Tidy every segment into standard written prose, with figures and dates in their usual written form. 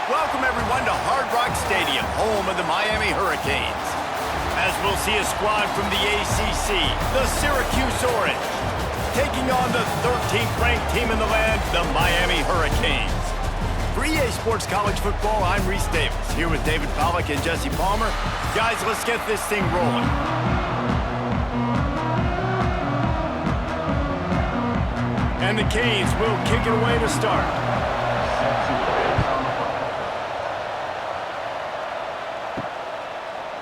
Welcome everyone to Hard Rock Stadium, home of the Miami Hurricanes. As we'll see a squad from the ACC, the Syracuse Orange, taking on the 13th ranked team in the land, the Miami Hurricanes. For EA Sports College Football, I'm Reese Davis, here with David Pollack and Jesse Palmer. Guys, let's get this thing rolling. And the Canes will kick it away to start.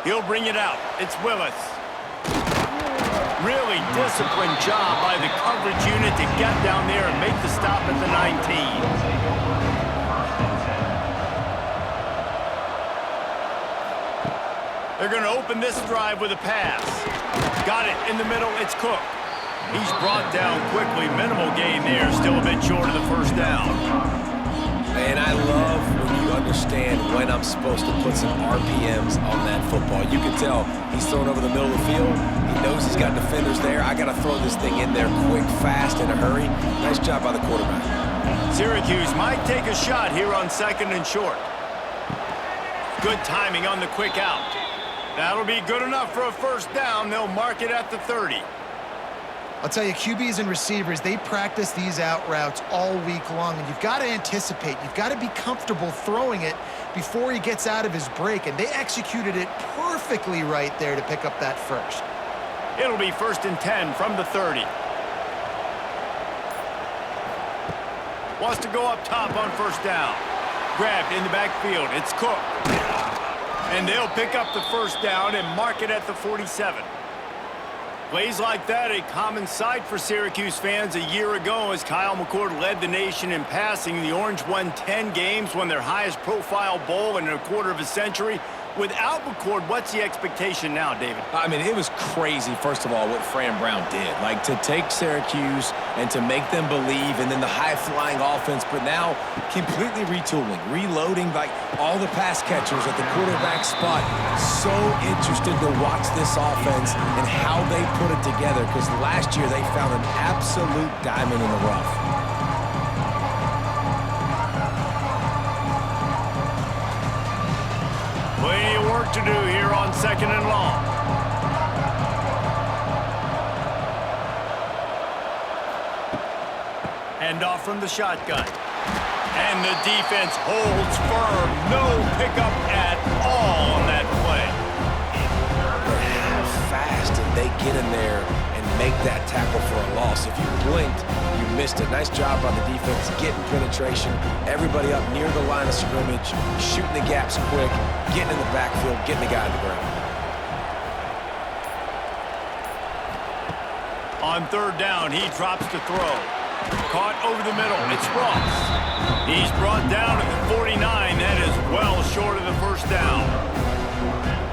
He'll bring it out. It's Willis. Really disciplined job by the coverage unit to get down there and make the stop at the 19. They're going to open this drive with a pass. Got it in the middle. It's Cook. He's brought down quickly. Minimal gain there. Still a bit short of the first down. And I love when you understand when I'm supposed to put some RPMs on that football. You can tell he's thrown over the middle of the field. He knows he's got defenders there. I got to throw this thing in there quick, fast, in a hurry. Nice job by the quarterback. Syracuse might take a shot here on 2nd and short. Good timing on the quick out. That'll be good enough for a first down. They'll mark it at the 30. I'll tell you, QBs and receivers, they practice these out routes all week long, and you've got to anticipate. You've got to be comfortable throwing it before he gets out of his break, and they executed it perfectly right there to pick up that first. It'll be 1st and 10 from the 30. Wants to go up top on first down. Grabbed in the backfield. It's Cook. And they'll pick up the first down and mark it at the 47. Plays like that, a common sight for Syracuse fans. A year ago, as Kyle McCord led the nation in passing, the Orange won 10 games, won their highest profile bowl in a quarter of a century. Without McCord, what's the expectation now, David? I mean, it was crazy, first of all, what Fran Brown did. Like, to take Syracuse and to make them believe, and then the high-flying offense, but now completely retooling, reloading, like, all the pass catchers at the quarterback spot. So interested to watch this offense and how they put it together, because last year they found an absolute diamond in the rough. Plenty of work to do here on 2nd and long. Hand off from the shotgun. And the defense holds firm. No pickup at all on that play. But how fast did they get in there and make that tackle for a loss? If you blinked, you missed it. Nice job by the defense, getting penetration. Everybody up near the line of scrimmage, shooting the gaps quick, getting in the backfield, getting the guy on the ground. On 3rd down, he drops to throw. Caught over the middle. It's Ross. He's brought down at the 49. That is well short of the first down. I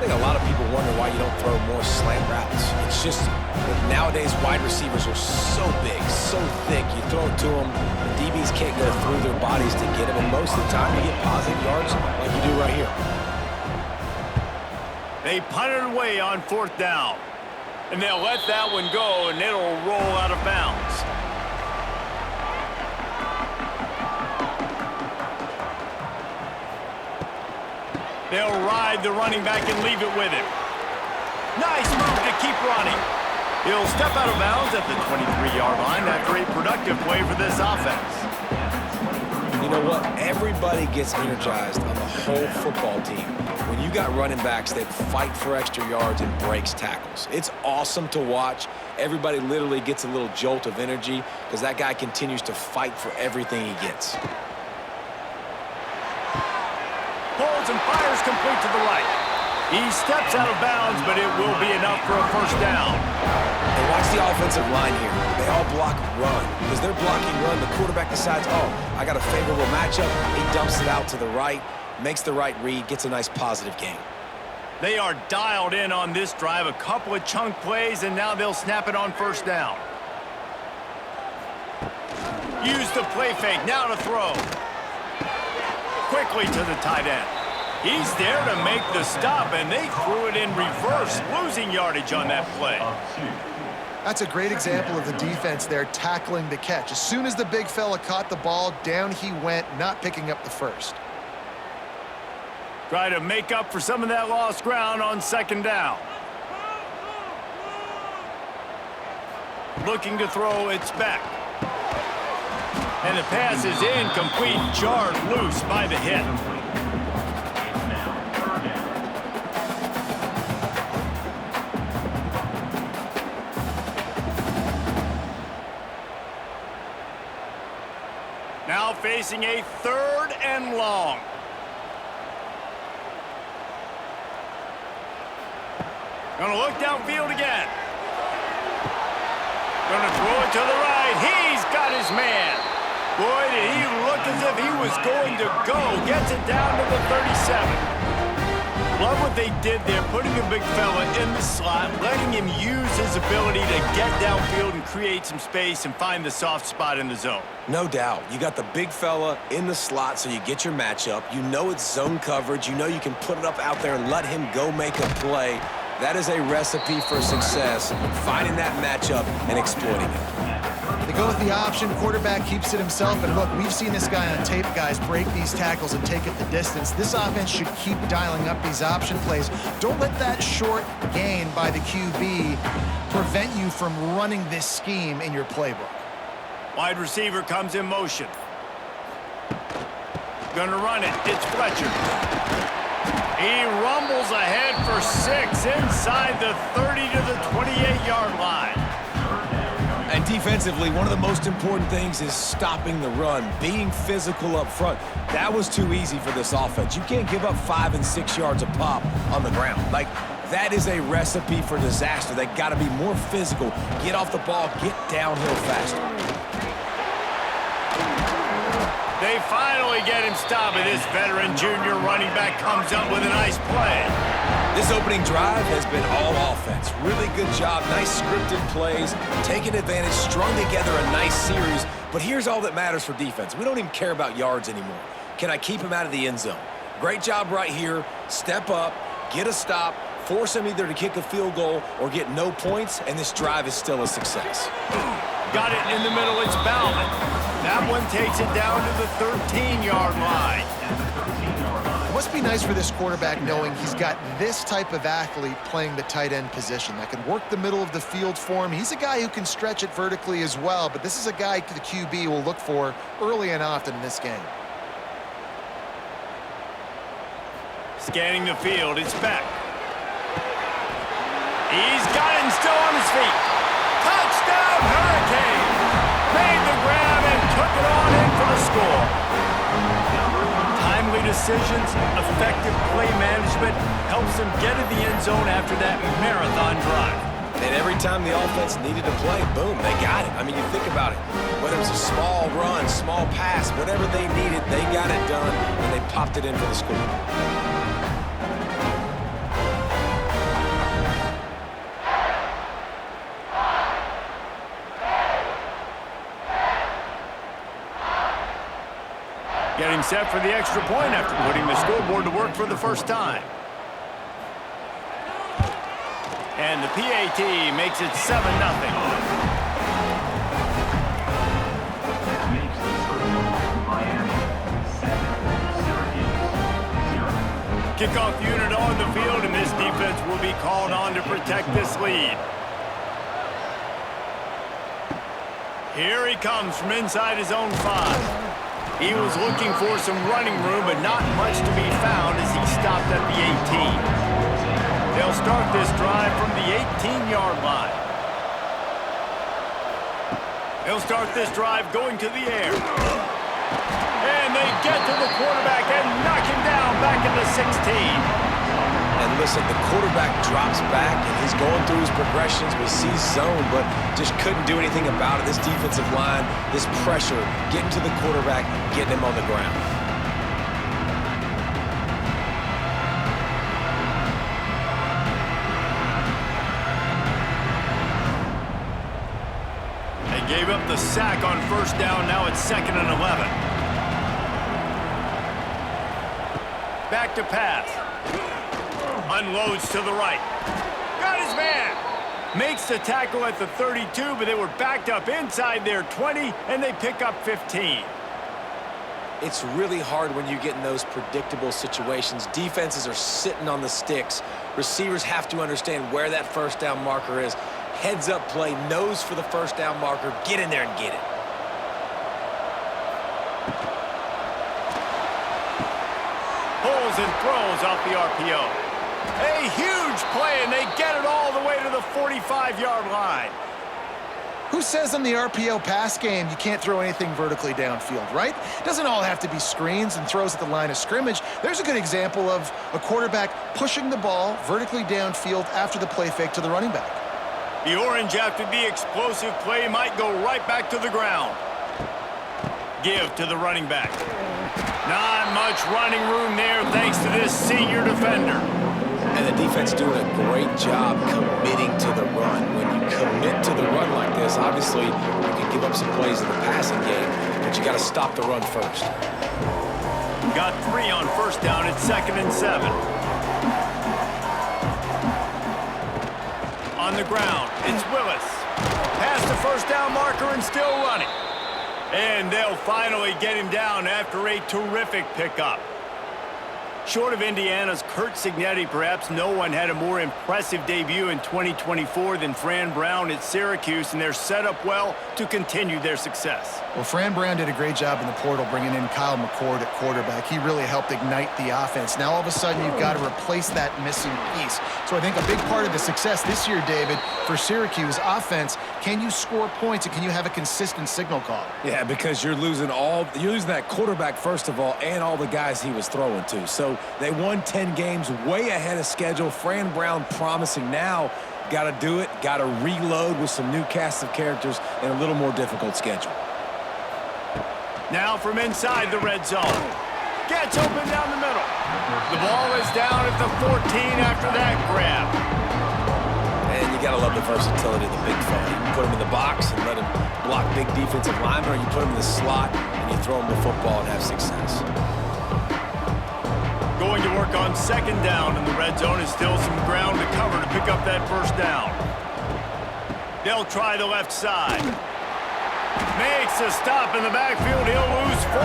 think a lot of people wonder why you don't throw more slant routes. It's just that nowadays wide receivers are so big, so thick. You throw it to them, the DBs can't go through their bodies to get them, and most of the time you get positive yards like you do right here. They punt it away on 4th down. And they'll let that one go, and it'll roll out of bounds. They'll ride the running back and leave it with him. Nice move to keep running. He'll step out of bounds at the 23-yard line after a productive play for this offense. You know what? Everybody gets energized on the whole football team. When you got running backs that fight for extra yards and breaks tackles, it's awesome to watch. Everybody literally gets a little jolt of energy because that guy continues to fight for everything he gets. Pulls and fires complete to the right. He steps out of bounds, but it will be enough for a first down. And watch the offensive line here. They all block run. Because they're blocking run, the quarterback decides, oh, I got a favorable matchup. He dumps it out to the right, makes the right read, gets a nice positive gain. They are dialed in on this drive. A couple of chunk plays, and now they'll snap it on first down. Use the play fake. Now to throw. Quickly to the tight end. He's there to make the stop, and they threw it in reverse, losing yardage on that play. That's a great example of the defense there tackling the catch. As soon as the big fella caught the ball, down he went, not picking up the first. Try to make up for some of that lost ground on second down. Looking to throw, it's back. And the pass is incomplete, jarred loose by the hit. Now facing a 3rd and long. Gonna look downfield again. Gonna throw it to the right. He's got his man. Boy, did he look as if he was going to go. Gets it down to the 37. Love what they did there, putting a big fella in the slot, letting him use his ability to get downfield and create some space and find the soft spot in the zone. No doubt. You got the big fella in the slot, so you get your matchup. You know it's zone coverage. You know you can put it up out there and let him go make a play. That is a recipe for success, finding that matchup and exploiting it. They go with the option, quarterback keeps it himself, and look, we've seen this guy on tape, guys, break these tackles and take it the distance. This offense should keep dialing up these option plays. Don't let that short gain by the QB prevent you from running this scheme in your playbook. Wide receiver comes in motion. Gonna run it, it's Fletcher. He rumbles ahead for 6 inside the 30 to the 28-yard line. And defensively, one of the most important things is stopping the run, being physical up front. That was too easy for this offense. You can't give up 5 and 6 yards a pop on the ground. Like, that is a recipe for disaster. They got to be more physical, get off the ball, get downhill faster. They finally get him stopped, and this veteran junior running back comes up with a nice play. This opening drive has been all offense. Really good job, nice scripted plays, taking advantage, strung together a nice series. But here's all that matters for defense. We don't even care about yards anymore. Can I keep him out of the end zone? Great job right here. Step up, get a stop, force him either to kick a field goal or get no points, and this drive is still a success. Got it in the middle, it's Bauman. That one takes it down to the 13-yard line. It must be nice for this quarterback knowing he's got this type of athlete playing the tight end position that can work the middle of the field for him. He's a guy who can stretch it vertically as well, but this is a guy the QB will look for early and often in this game. Scanning the field, it's back. He's got him still on his feet. Touchdown, Hurricane! Made the grab and took it on in for the score. Timely decisions, effective play management helps them get to the end zone after that marathon drive. And every time the offense needed to play, boom, they got it. I mean, you think about it. Whether it was a small run, small pass, whatever they needed, they got it done, and they popped it in for the score. Getting set for the extra point after putting the scoreboard to work for the first time. And the PAT makes it 7-0. Kickoff unit on the field, and this defense will be called on to protect this lead. Here he comes from inside his own 5. He was looking for some running room, but not much to be found as he stopped at the 18. They'll start this drive from the 18-yard line. They'll start this drive going to the air. And they get to the quarterback and knock him down back in the 16. And listen, the quarterback drops back, and he's going through his progressions. We see zone, but just couldn't do anything about it. This defensive line, this pressure, getting to the quarterback, getting him on the ground. They gave up the sack on first down. Now it's 2nd and 11. Back to pass. Unloads to the right. Got his man. Makes the tackle at the 32, but they were backed up inside their 20, and they pick up 15. It's really hard when you get in those predictable situations. Defenses are sitting on the sticks. Receivers have to understand where that first down marker is. Heads up play, nose for the first down marker. Get in there and get it. Pulls and throws off the RPO. A huge play, and they get it all the way to the 45-yard line. Who says in the RPO pass game you can't throw anything vertically downfield, right? It doesn't all have to be screens and throws at the line of scrimmage. There's a good example of a quarterback pushing the ball vertically downfield after the play fake to the running back. The Orange, after the explosive play, might go right back to the ground. Give to the running back. Not much running room there thanks to this senior defender. And the defense doing a great job committing to the run. When you commit to the run like this, obviously you can give up some plays in the passing game, but you got to stop the run first. Got 3 on first down at 2nd and 7. On the ground, it's Willis. Past the first down marker and still running. And they'll finally get him down after a terrific pickup. Short of Indiana's Curt Cignetti, perhaps no one had a more impressive debut in 2024 than Fran Brown at Syracuse, and they're set up well to continue their success. Well, Fran Brown did a great job in the portal bringing in Kyle McCord at quarterback. He really helped ignite the offense. Now, all of a sudden, you've got to replace that missing piece. So I think a big part of the success this year, David, for Syracuse offense, can you score points and can you have a consistent signal call? Yeah, because you're losing that quarterback, first of all, and all the guys he was throwing to. So they won 10 games way ahead of schedule. Fran Brown promising now. Got to do it. Got to reload with some new cast of characters and a little more difficult schedule. Now from inside the red zone. Gets open down the middle. The ball is down at the 14 after that grab. And you got to love the versatility of the big fella. You can put him in the box and let him block big defensive linemen, or you put him in the slot and you throw him the football and have success. Going to work on 2nd down in the red zone, is still some ground to cover to pick up that first down. They'll try the left side. Makes a stop in the backfield. He'll lose 4.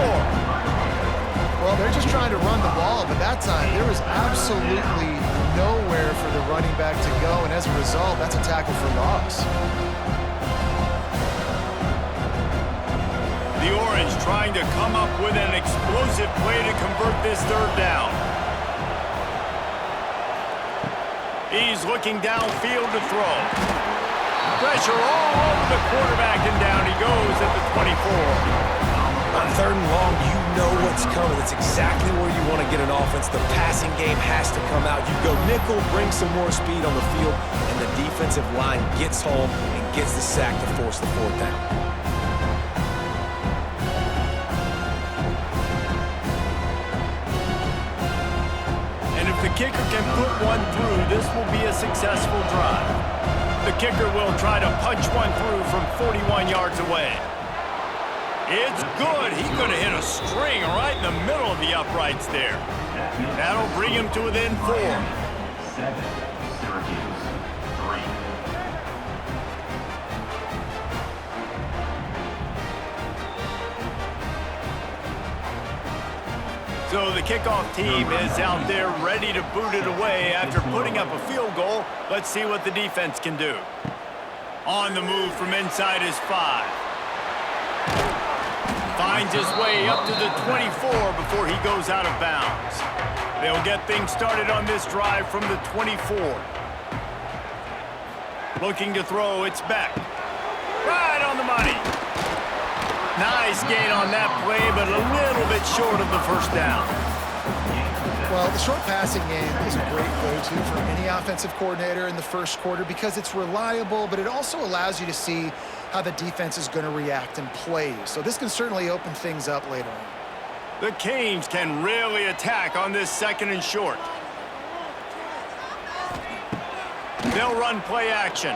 Well, they're just trying to run the ball, but that time there was absolutely nowhere for the running back to go, and as a result, that's a tackle for loss. The Orange trying to come up with an explosive play to convert this 3rd down. He's looking downfield to throw. Pressure all over the quarterback, and down he goes at the 24. On 3rd and long, you know what's coming. It's exactly where you want to get an offense. The passing game has to come out. You go nickel, bring some more speed on the field, and the defensive line gets home and gets the sack to force the 4th down. The kicker can put one through, this will be a successful drive. The kicker will try to punch one through from 41 yards away. It's good. He could have hit a string right in the middle of the uprights there. That'll bring him to within 4. 7, Syracuse, 3. So the kickoff team is out there ready to boot it away after putting up a field goal. Let's see what the defense can do. On the move from inside his 5. Finds his way up to the 24 before he goes out of bounds. They'll get things started on this drive from the 24. Looking to throw, it's Beck. Right on the money. Nice gain on that play, but a little bit short of the first down. Well, the short passing game is a great go-to for any offensive coordinator in the first quarter because it's reliable, but it also allows you to see how the defense is going to react and play. So this can certainly open things up later on. The Canes can really attack on this 2nd and short. They'll run play action.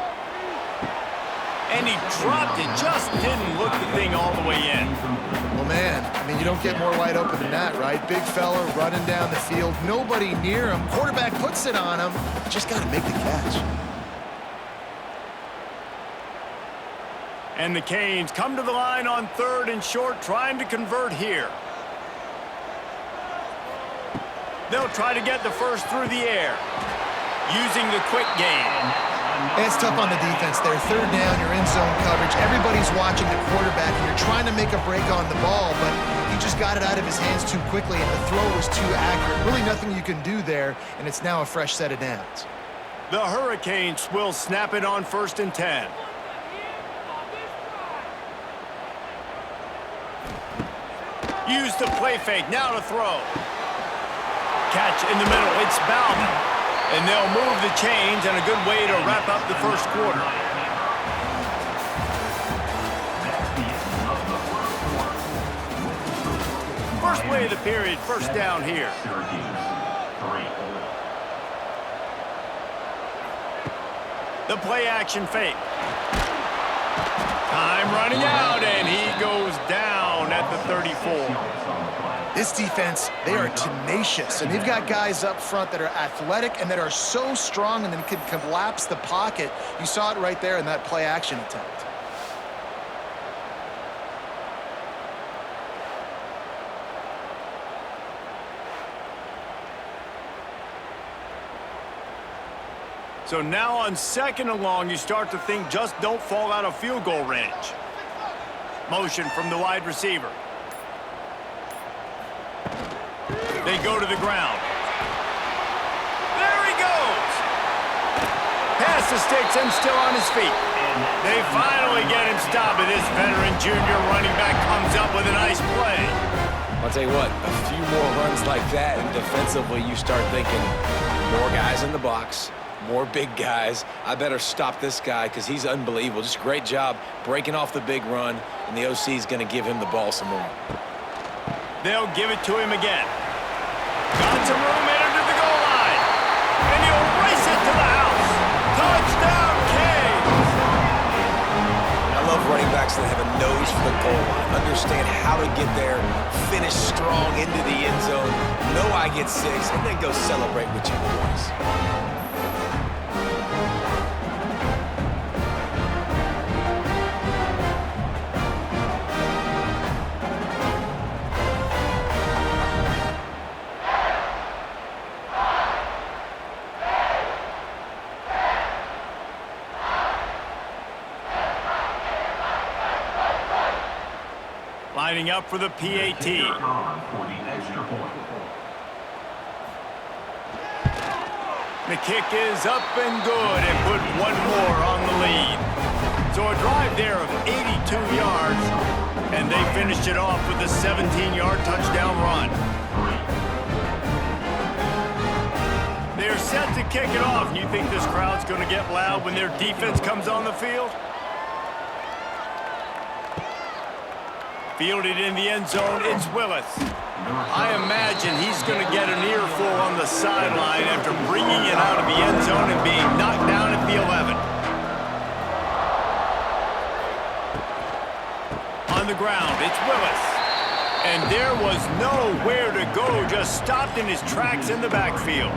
And he dropped it, just didn't look the thing all the way in. Well, man, I mean, you don't get more wide open than that, right? Big fella running down the field, nobody near him. Quarterback puts it on him. Just got to make the catch. And the Canes come to the line on 3rd and short, trying to convert here. They'll try to get the first through the air, using the quick game. It's tough on the defense there. Third down, you're in zone coverage. Everybody's watching the quarterback, and you're trying to make a break on the ball, but he just got it out of his hands too quickly, and the throw was too accurate. Really nothing you can do there, and it's now a fresh set of downs. The Hurricanes will snap it on 1st and 10. Use the play fake, now to throw. Catch in the middle, it's Bowman. And they'll move the chains, and a good way to wrap up the first quarter. First play of the period, first down here. The play action fake. Time running out, and he goes down at the 34. This defense, they are tenacious, and they've got guys up front that are athletic and that are so strong and then can collapse the pocket. You saw it right there in that play action attempt. So now on 2nd and long, you start to think just don't fall out of field goal range. Motion from the wide receiver. They go to the ground. There he goes! Past the sticks and still on his feet. They finally get him stopped, and this veteran junior running back comes up with a nice play. I'll tell you what, a few more runs like that, and defensively you start thinking more guys in the box, more big guys. I better stop this guy because he's unbelievable. Just a great job breaking off the big run, and the OC is going to give him the ball some more. They'll give it to him again. Got some room, entered the goal line. And he'll race it to the house. Touchdown, Canes! I love running backs that have a nose for the goal line, understand how to get there, finish strong into the end zone, know I get 6, and then go celebrate with your boys. Lining up for the PAT. The kick is up and good and put one more on the lead. So a drive there of 82 yards, and they finished it off with a 17-yard touchdown run. They're set to kick it off. You think this crowd's going to get loud when their defense comes on the field? Fielded in the end zone, it's Willis. I imagine he's going to get an earful on the sideline after bringing it out of the end zone and being knocked down at the 11. On the ground, it's Willis. And there was nowhere to go, just stopped in his tracks in the backfield.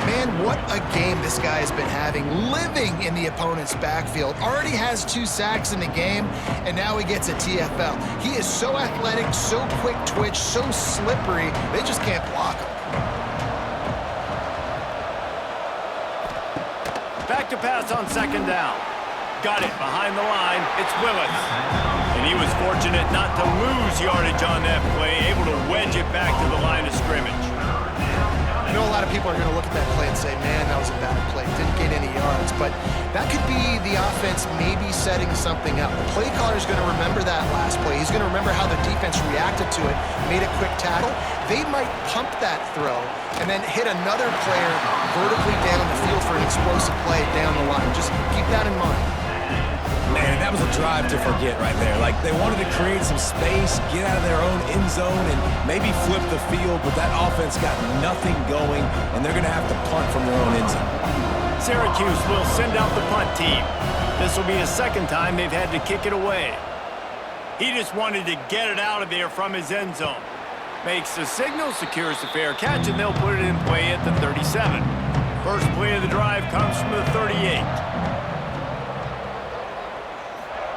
Man, what a game this guy has been having, living in the opponent's backfield. Already has 2 sacks in the game, and now he gets a TFL. He is so athletic, so quick twitch, so slippery, they just can't block him. Back to pass on 2nd down. Got it behind the line, it's Willis. And he was fortunate not to lose yardage on that play, able to wedge it back to the line of scrimmage. I know a lot of people are going to look at that play and say, man, that was a bad play. Didn't gain any yards. But that could be the offense maybe setting something up. The play caller is going to remember that last play. He's going to remember how the defense reacted to it, made a quick tackle. They might pump that throw and then hit another player vertically down the field for an explosive play down the line. Just keep that in mind. Man, that was a drive to forget right there. Like, they wanted to create some space, get out of their own end zone, and maybe flip the field, but that offense got nothing going, and they're going to have to punt from their own end zone. Syracuse will send out the punt team. This will be the 2nd time they've had to kick it away. He just wanted to get it out of there from his end zone. Makes the signal, secures the fair catch, and they'll put it in play at the 37. First play of the drive comes from the 38.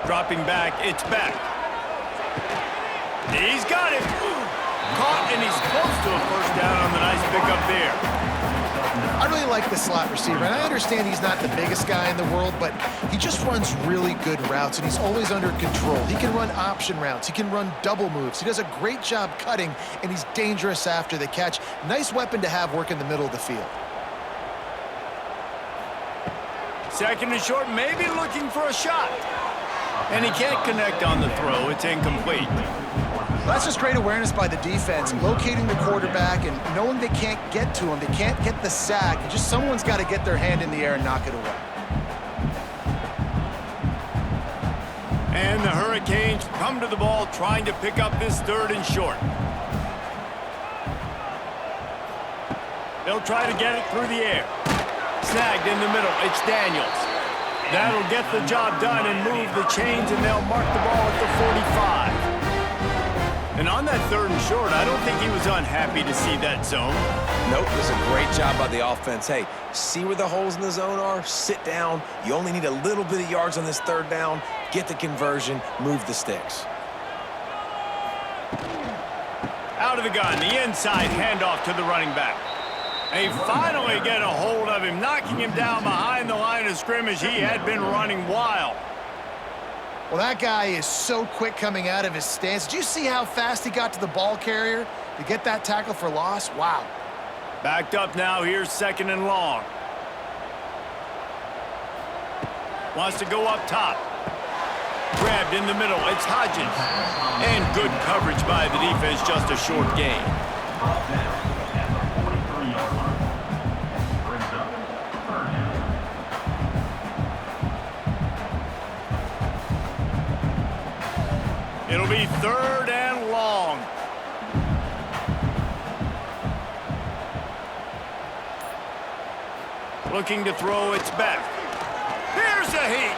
Dropping back, it's back. He's got it. Caught, and he's close to a first down on the nice like the slot receiver, and I understand he's not the biggest guy in the world, but he just runs really good routes, and he's always under control. He can run option routes. He can run double moves. He does a great job cutting, and he's dangerous after the catch. Nice weapon to have work in the middle of the field. Second and short, maybe looking for a shot. And he can't connect on the throw. It's incomplete. That's just great awareness by the defense, locating the quarterback and knowing they can't get to him. They can't get the sack. Just someone's got to get their hand in the air and knock it away. And the Hurricanes come to the ball trying to pick up this third and short. They'll try to get it through the air. Snagged in the middle. It's Daniels. That'll get the job done and move the chains, and they'll mark the ball at the 45. And on that third and short, I don't think he was unhappy to see that zone. Nope, it was a great job by the offense. Hey, see where the holes in the zone are? Sit down. You only need a little bit of yards on this third down. Get the conversion. Move the sticks. Out of the gun, the inside handoff to the running back. They finally get a hold of him, knocking him down behind the line of scrimmage. He had been running wild. Well, that guy is so quick coming out of his stance. Did you see how fast he got to the ball carrier to get that tackle for loss? Wow. Backed up now, here's second and long. Wants to go up top. Grabbed in the middle, it's Hodges. And good coverage by the defense, just a short gain. It'll be third and long. Looking to throw, it's back. Here's a heat.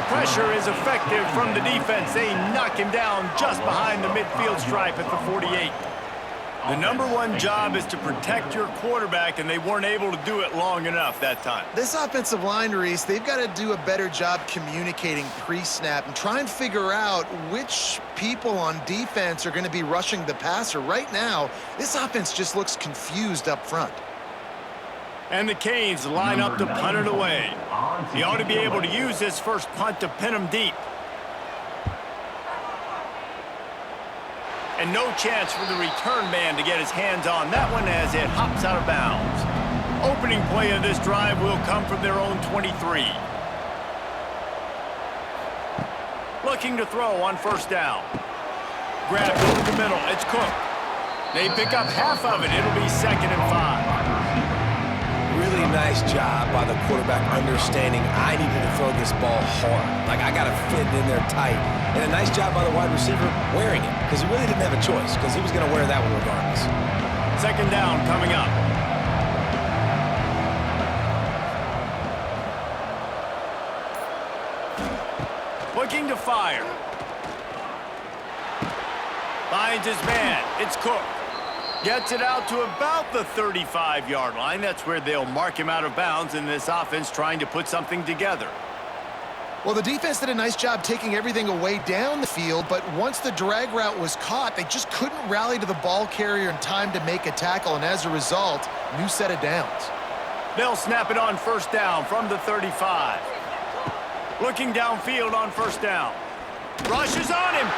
Pressure is effective from the defense. They knock him down just behind the midfield stripe at the 48. The #1 job is to protect your quarterback, and they weren't able to do it long enough that time. This offensive line, Reese, they've got to do a better job communicating pre-snap and try and figure out which people on defense are going to be rushing the passer. Right now, this offense just looks confused up front. And the Canes line up to punt it away. He ought to be able to use this first punt to pin him deep. And no chance for the return man to get his hands on that one as it hops out of bounds. Opening play of this drive will come from their own 23. Looking to throw on first down. Grabbed over the middle. It's Cook. They pick up half of it. It'll be second and 5. Really nice job by the quarterback understanding I needed to throw this ball hard. Like, I got to fit it in there tight. And a nice job by the wide receiver wearing it, because he really didn't have a choice, because he was going to wear that one regardless. Second down coming up. Looking to fire. Finds his man. It's Cook. Gets it out to about the 35-yard line. That's where they'll mark him out of bounds in this offense trying to put something together. Well, the defense did a nice job taking everything away down the field, but once the drag route was caught, they just couldn't rally to the ball carrier in time to make a tackle, and as a result, new set of downs. They'll snap it on first down from the 35. Looking downfield on first down. Rushes on him.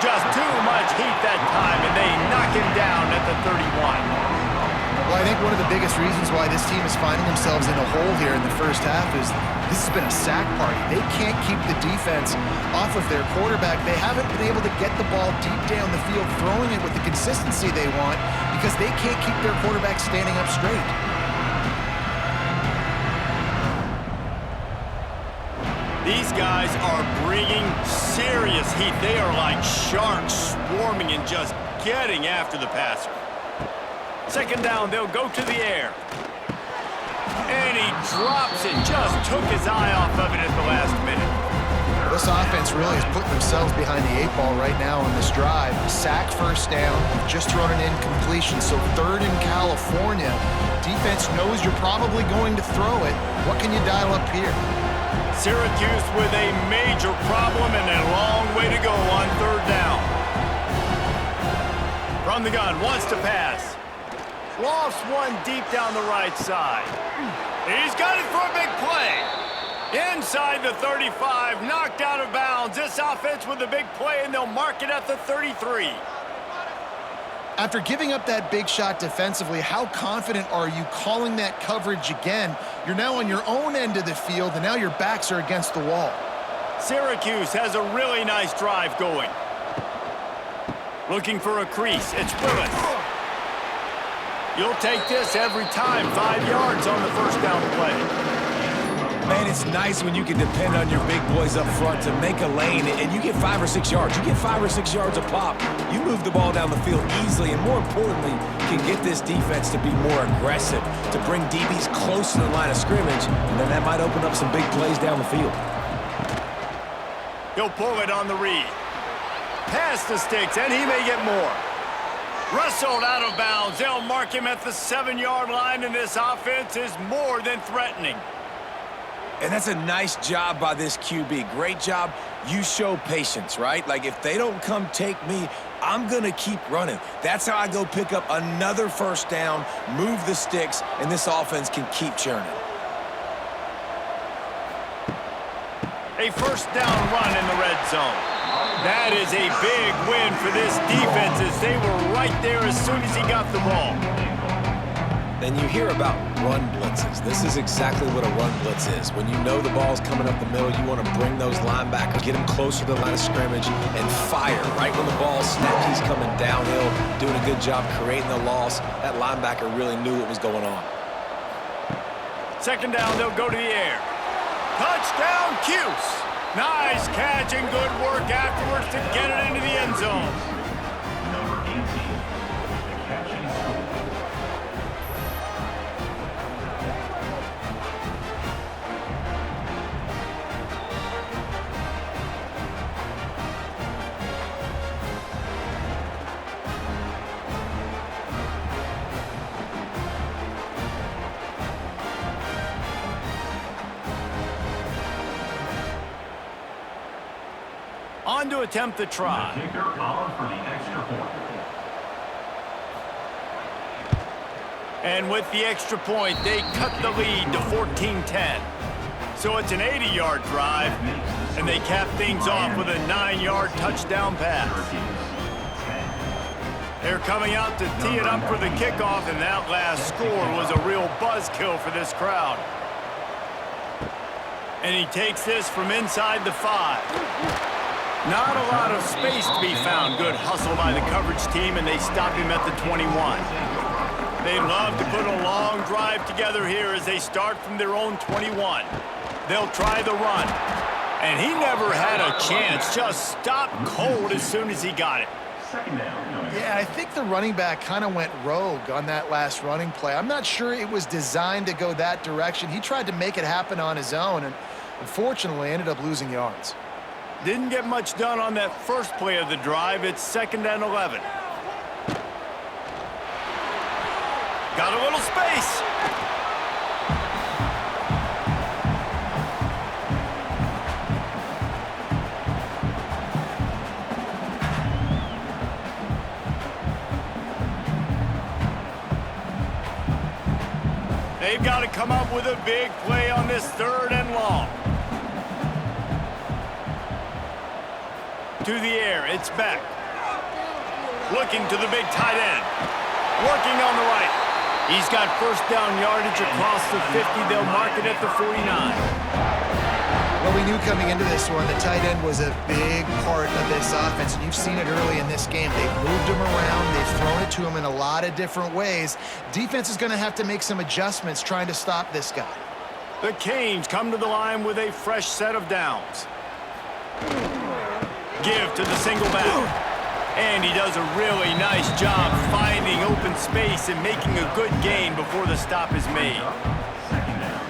Just too much heat that time, and they knock him down at the 31. Well, I think one of the biggest reasons why this team is finding themselves in a hole here in the first half is this has been a sack party. They can't keep the defense off of their quarterback. They haven't been able to get the ball deep down the field, throwing it with the consistency they want because they can't keep their quarterback standing up straight. These guys are bringing serious heat. They are like sharks swarming and just getting after the passer. Second down, they'll go to the air. And he drops it, just took his eye off of it at the last minute. This offense really is putting themselves behind the 8 ball right now on this drive. Sack first down, just thrown an incompletion, so third in California. Defense knows you're probably going to throw it. What can you dial up here? Syracuse with a major problem and a long way to go on third down. From the gun, wants to pass. Lofts one deep down the right side. He's got it for a big play. Inside the 35, knocked out of bounds. This offense with a big play, and they'll mark it at the 33. After giving up that big shot defensively, how confident are you calling that coverage again? You're now on your own end of the field, and now your backs are against the wall. Syracuse has a really nice drive going. Looking for a crease. It's Willis. You'll take this every time. 5 yards on the first down play. Man, it's nice when you can depend on your big boys up front to make a lane, and you get 5 or 6 yards. You get 5 or 6 yards a pop. You move the ball down the field easily, and more importantly, can get this defense to be more aggressive, to bring DBs close to the line of scrimmage, and then that might open up some big plays down the field. He'll pull it on the read. Past the sticks, and he may get more. Wrestled out of bounds. They'll mark him at the 7-yard line, and this offense is more than threatening. And that's a nice job by this QB. Great job. You show patience, right? Like, if they don't come take me, I'm going to keep running. That's how I go pick up another first down, move the sticks, and this offense can keep churning. A first down run in the red zone. That is a big win for this defense as they were right there as soon as he got the ball. And you hear about run blitzes. This is exactly what a run blitz is. When you know the ball's coming up the middle, you want to bring those linebackers, get them closer to the line of scrimmage, and fire. Right when the ball snapped, he's coming downhill, doing a good job creating the loss. That linebacker really knew what was going on. Second down, they'll go to the air. Touchdown, Cuse. Nice catch and good work afterwards to get it into the end zone. Number 18, the catch and score. On to attempt the try. The kicker on for the extra point. And with the extra point, they cut the lead to 14-10. So it's an 80-yard drive, and they cap things off with a 9-yard touchdown pass. They're coming out to tee it up for the kickoff, and that last score was a real buzzkill for this crowd. And he takes this from inside the 5. Not a lot of space to be found. Good hustle by the coverage team, and they stop him at the 21. They love to put a long drive together here as they start from their own 21. They'll try the run. And he never had a chance. Just stopped cold as soon as he got it. Second down. Yeah, I think the running back kind of went rogue on that last running play. I'm not sure it was designed to go that direction. He tried to make it happen on his own, and unfortunately ended up losing yards. Didn't get much done on that first play of the drive. It's 2nd and 11. Got a little space. They've got to come up with a big play on this 3rd and long. To the air, it's back. Looking to the big tight end. Working on the right. He's got first down yardage across the 50. They'll mark it at the 49. Well, we knew coming into this one, the tight end was a big part of this offense, and you've seen it early in this game. They've moved him around. They've thrown it to him in a lot of different ways. Defense is going to have to make some adjustments trying to stop this guy. The Canes come to the line with a fresh set of downs. Give to the single back. And he does a really nice job finding open space and making a good gain before the stop is made. Second down.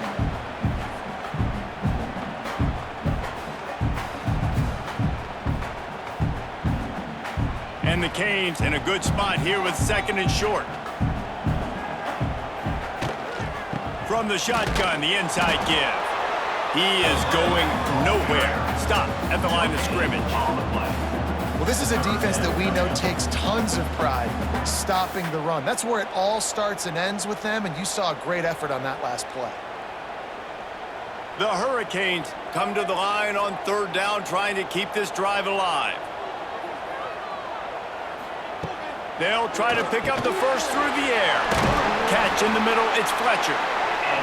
And the Canes in a good spot here with 2nd and short. From the shotgun, the inside give. He is going nowhere. Stop at the line of scrimmage. Well, This is a defense that we know takes tons of pride stopping the run. That's where it all starts and ends with them, and you saw a great effort on that last play. The Hurricanes come to the line on 3rd down, trying to keep this drive alive. They'll try to pick up the first through the air. Catch in the middle, it's Fletcher.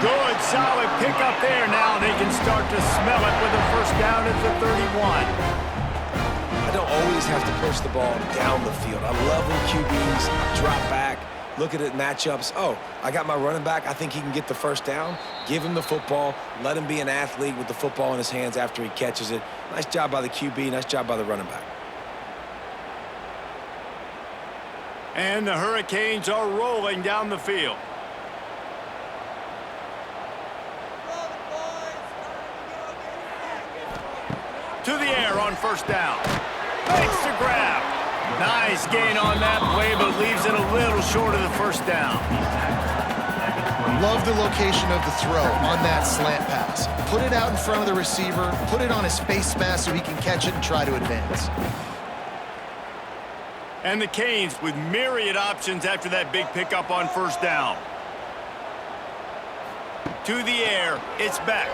Good, solid pickup there. Now they can start to smell it with a first down at the 31. I don't always have to push the ball down the field. I love when QBs drop back, look at it matchups. Oh, I got my running back. I think he can get the first down. Give him the football. Let him be an athlete with the football in his hands after he catches it. Nice job by the QB. Nice job by the running back. And the Hurricanes are rolling down the field. To the air on first down. Makes the grab. Nice gain on that play, but leaves it a little short of the first down. Love the location of the throw on that slant pass. Put it out in front of the receiver, put it on his face mask so he can catch it and try to advance. And the Canes with myriad options after that big pickup on first down. To the air, it's back.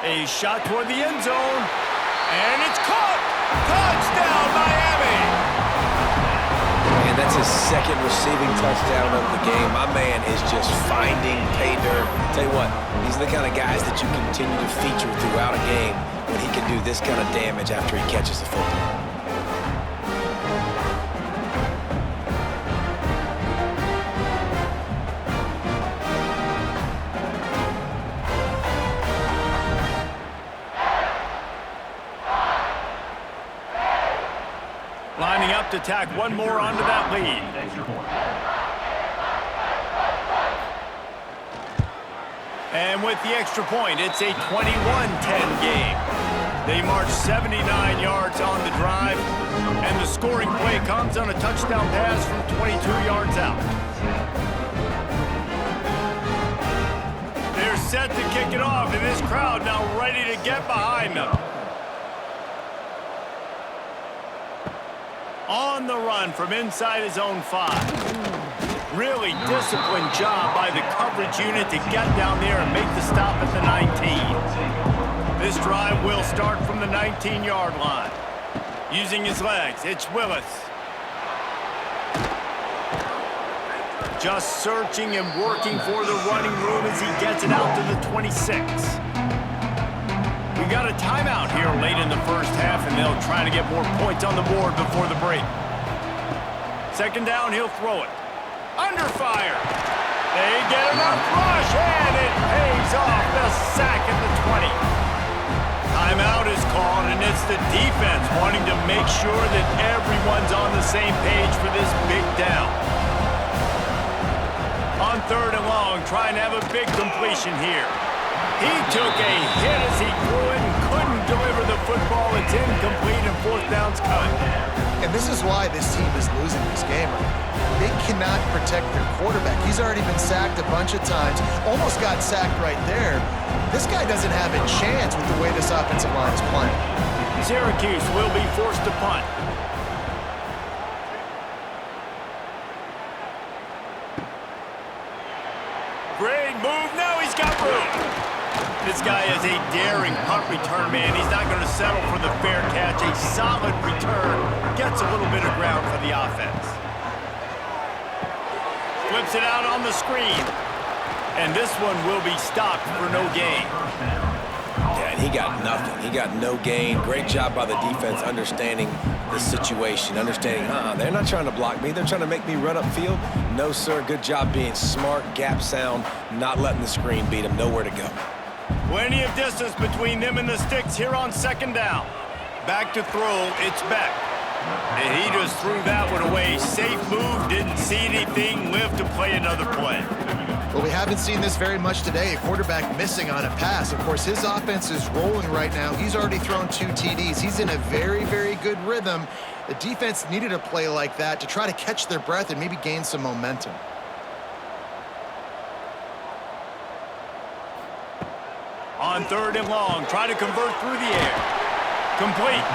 A shot toward the end zone. And it's caught! Touchdown, Miami! And that's his second receiving touchdown of the game. My man is just finding pay dirt. Tell you what, these are the kind of guys that you continue to feature throughout a game when he can do this kind of damage after he catches the football. Lining up to tack one more onto that lead. And with the extra point, it's a 21-10 game. They march 79 yards on the drive, and the scoring play comes on a touchdown pass from 22 yards out. They're set to kick it off, and this crowd now ready to get behind them. On the run from inside his own 5. Really disciplined job by the coverage unit to get down there and make the stop at the 19. This drive will start from the 19-yard line. Using his legs, it's Willis. Just searching and working for the running room as he gets it out to the 26. We got a timeout here late in the first half, and they'll try to get more points on the board before the break. Second down, he'll throw it. Under fire. They get enough rush, and it pays off. The sack at the 20. Timeout is called, and it's the defense wanting to make sure that everyone's on the same page for this big down. On 3rd and long, trying to have a big completion here. He took a hit as he threw it and couldn't deliver the football. It's incomplete and 4th down's cut. And this is why this team is losing this game. They cannot protect their quarterback. He's already been sacked a bunch of times, almost got sacked right there. This guy doesn't have a chance with the way this offensive line is playing. Syracuse will be forced to punt. Great move. Now he's got room. This guy is a daring punt return man. He's not going to settle for the fair catch. A solid return. Gets a little bit of ground for the offense. Flips it out on the screen. And this one will be stopped for no gain. Yeah, and he got nothing. He got no gain. Great job by the defense understanding the situation, understanding, they're not trying to block me. They're trying to make me run upfield. No, sir. Good job being smart, gap sound, not letting the screen beat him. Nowhere to go. Plenty of distance between them and the sticks here on 2nd down. Back to throw, it's Beck. And he just threw that one away. Safe move, didn't see anything, lived to play another play. Well, we haven't seen this very much today. A quarterback missing on a pass. Of course, his offense is rolling right now. He's already thrown 2 TDs. He's in a very, very good rhythm. The defense needed a play like that to try to catch their breath and maybe gain some momentum. On 3rd and long, try to convert through the air. Complete.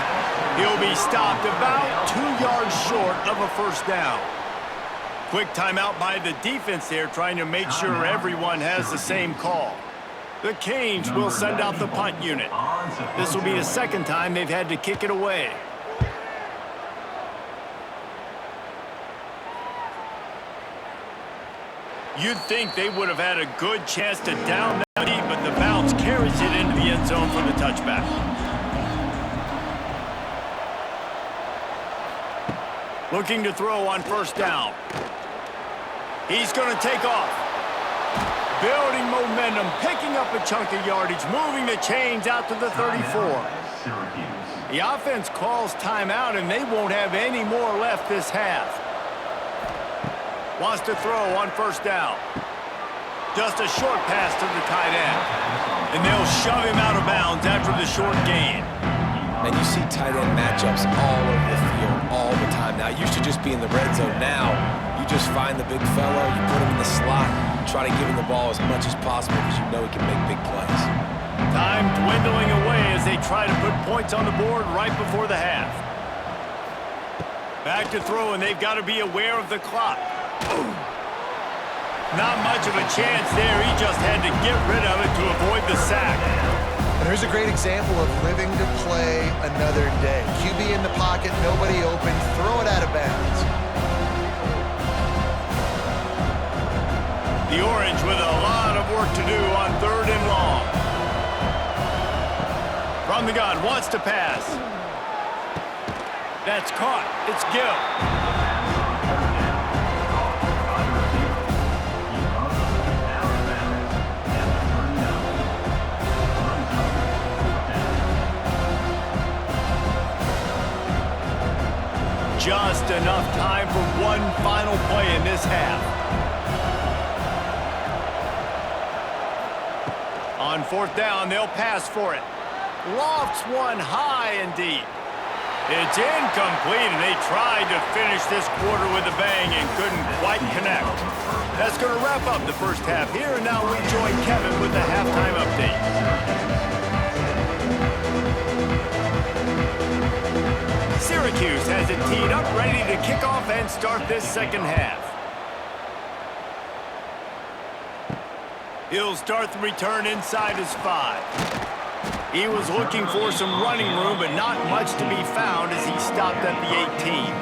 He'll be stopped about 2 yards short of a first down. Quick timeout by the defense there, trying to make sure everyone has the same call. The Canes will send out the punt unit. This will be the second time they've had to kick it away. You'd think they would have had a good chance to down that lead, but the bounce carries it into the end zone for the touchback. Looking to throw on first down. He's going to take off. Building momentum, picking up a chunk of yardage, moving the chains out to the 34. The offense calls timeout, and they won't have any more left this half. Wants to throw on first down. Just a short pass to the tight end. And they'll shove him out of bounds after the short gain. And you see tight end matchups all over the field all the time. Now, it used to just be in the red zone. Now, you just find the big fella, you put him in the slot, try to give him the ball as much as possible because you know he can make big plays. Time dwindling away as they try to put points on the board right before the half. Back to throw, and they've got to be aware of the clock. Not much of a chance there. He just had to get rid of it to avoid the sack. And here's a great example of living to play another day. QB in the pocket, nobody open, throw it out of bounds. The Orange with a lot of work to do on 3rd and long. From the gun, wants to pass. That's caught. It's Gill. Just enough time for one final play in this half. On 4th down, they'll pass for it. Lofts one high and deep. It's incomplete, and they tried to finish this quarter with a bang and couldn't quite connect. That's going to wrap up the first half here, and now we join Kevin with the halftime update. Syracuse has it teed up, ready to kick off and start this second half. He'll start the return inside his 5. He was looking for some running room, but not much to be found as he stopped at the 18.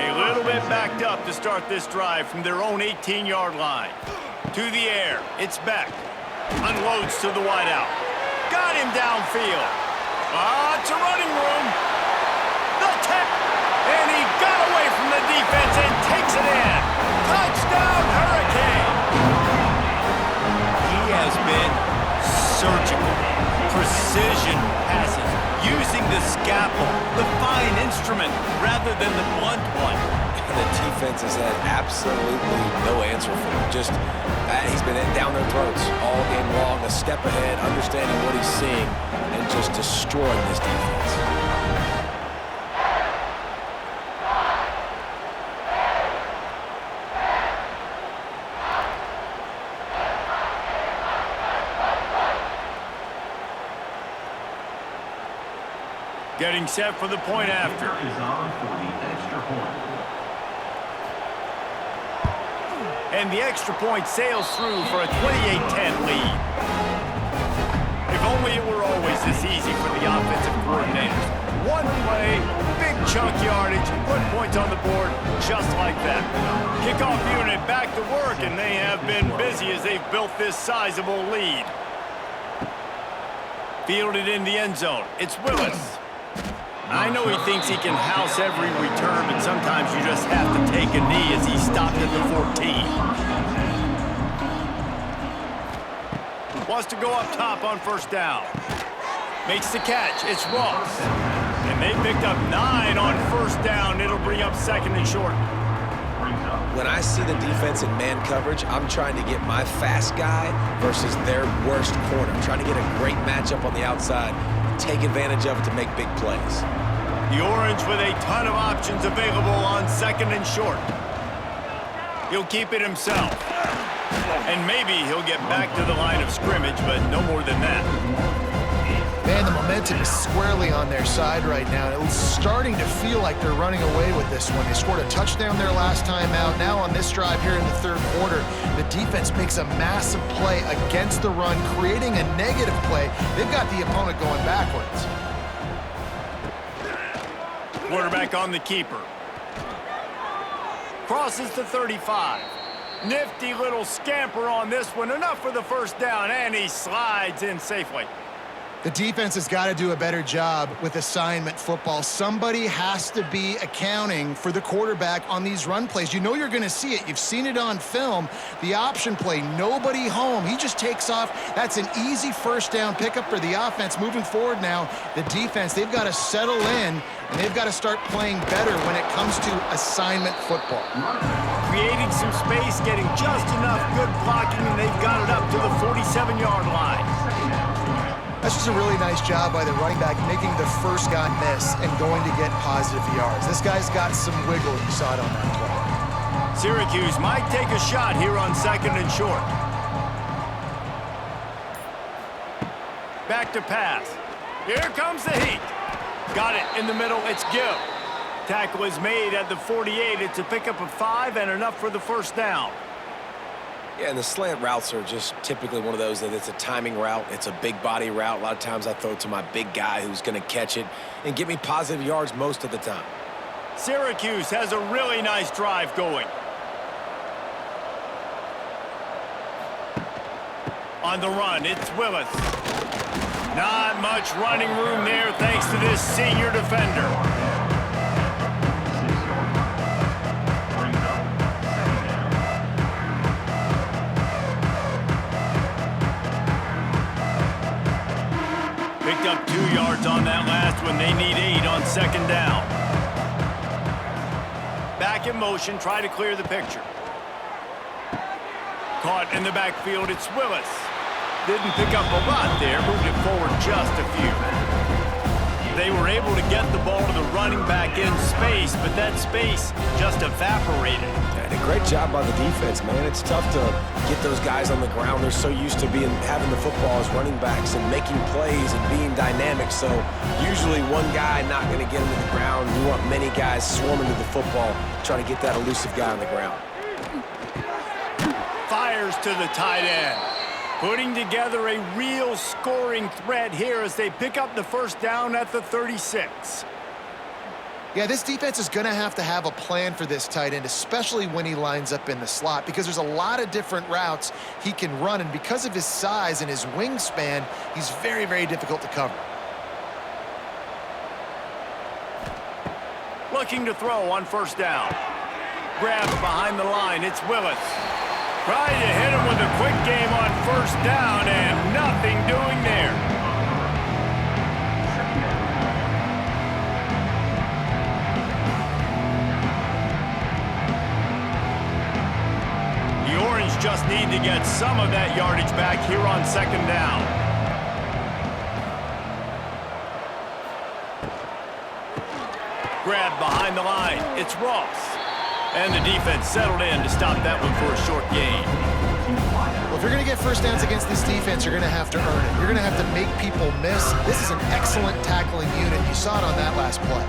A little bit backed up to start this drive from their own 18-yard line. To the air, it's Beck. Unloads to the wideout. Got him downfield. Lots of running room. The tip, and he got away from the defense and takes it in. Touchdown, Hurricane. He has been surgical, precision passes, using the scalpel, the fine instrument, rather than the blunt one. The defense has had absolutely no answer for him. Just, he's been down their throats all game long, a step ahead, understanding what he's seeing, and just destroying this defense. Getting set for the point after. Is on for the extra point. And the extra point sails through for a 28-10 lead. If only it were always this easy for the offensive coordinators. One play, big chunk yardage, put points on the board just like that. Kickoff unit back to work, and they have been busy as they've built this sizable lead. Fielded in the end zone. It's Willis. I know he thinks he can house every return, but sometimes you just have to take a knee as he stopped at the 14. Wants to go up top on first down. Makes the catch. It's Ross. And they picked up 9 on first down. It'll bring up 2nd and short. When I see the defense in man coverage, I'm trying to get my fast guy versus their worst corner. I'm trying to get a great matchup on the outside, take advantage of it to make big plays. The Orange with a ton of options available on 2nd and short. He'll keep it himself. And maybe he'll get back to the line of scrimmage, but no more than that. Man, the momentum is squarely on their side right now. It's starting to feel like they're running away with this one. They scored a touchdown their last time out. Now on this drive here in the third quarter, the defense makes a massive play against the run, creating a negative play. They've got the opponent going backwards. Quarterback on the keeper. Crosses to 35. Nifty little scamper on this one. Enough for the first down, and he slides in safely. The defense has got to do a better job with assignment football. Somebody has to be accounting for the quarterback on these run plays. You know you're going to see it. You've seen it on film. The option play, nobody home. He just takes off. That's an easy first down pickup for the offense. Moving forward now, the defense, they've got to settle in, and they've got to start playing better when it comes to assignment football. Creating some space, getting just enough good blocking, and they've got it up to the 47-yard line. That's just a really nice job by the running back, making the first guy miss and going to get positive yards. This guy's got some wiggle. You saw it on that play. Syracuse might take a shot here on 2nd and short. Back to pass. Here comes the heat. Got it in the middle. It's Gill. Tackle is made at the 48. It's a pickup of 5 and enough for the first down. Yeah, and the slant routes are just typically one of those that it's a timing route. It's a big body route. A lot of times I throw it to my big guy who's going to catch it and get me positive yards most of the time. Syracuse has a really nice drive going. On the run, it's Willis. Not much running room there thanks to this senior defender. Picked up 2 yards on that last one. They need 8 on 2nd down. Back in motion, try to clear the picture. Caught in the backfield, it's Willis. Didn't pick up a lot there, moved it forward just a few. They were able to get the ball to the running back in space, but that space just evaporated. And a great job by the defense, man. It's tough to get those guys on the ground. They're so used to having the football as running backs and making plays and being dynamic. So usually one guy not going to get him to the ground. You want many guys swarming to the football, trying to get that elusive guy on the ground. Fires to the tight end. Putting together a real scoring threat here as they pick up the first down at the 36. Yeah, this defense is going to have a plan for this tight end, especially when he lines up in the slot, because there's a lot of different routes he can run, and because of his size and his wingspan, he's very, very difficult to cover. Looking to throw on first down. Grabs behind the line, it's Willis. Trying to hit him with a quick game on first down, and nothing doing there. The Orange just need to get some of that yardage back here on 2nd down. Grab behind the line, it's Ross. And the defense settled in to stop that one for a short gain. Well, if you're going to get first downs against this defense, you're going to have to earn it. You're going to have to make people miss. This is an excellent tackling unit. You saw it on that last play.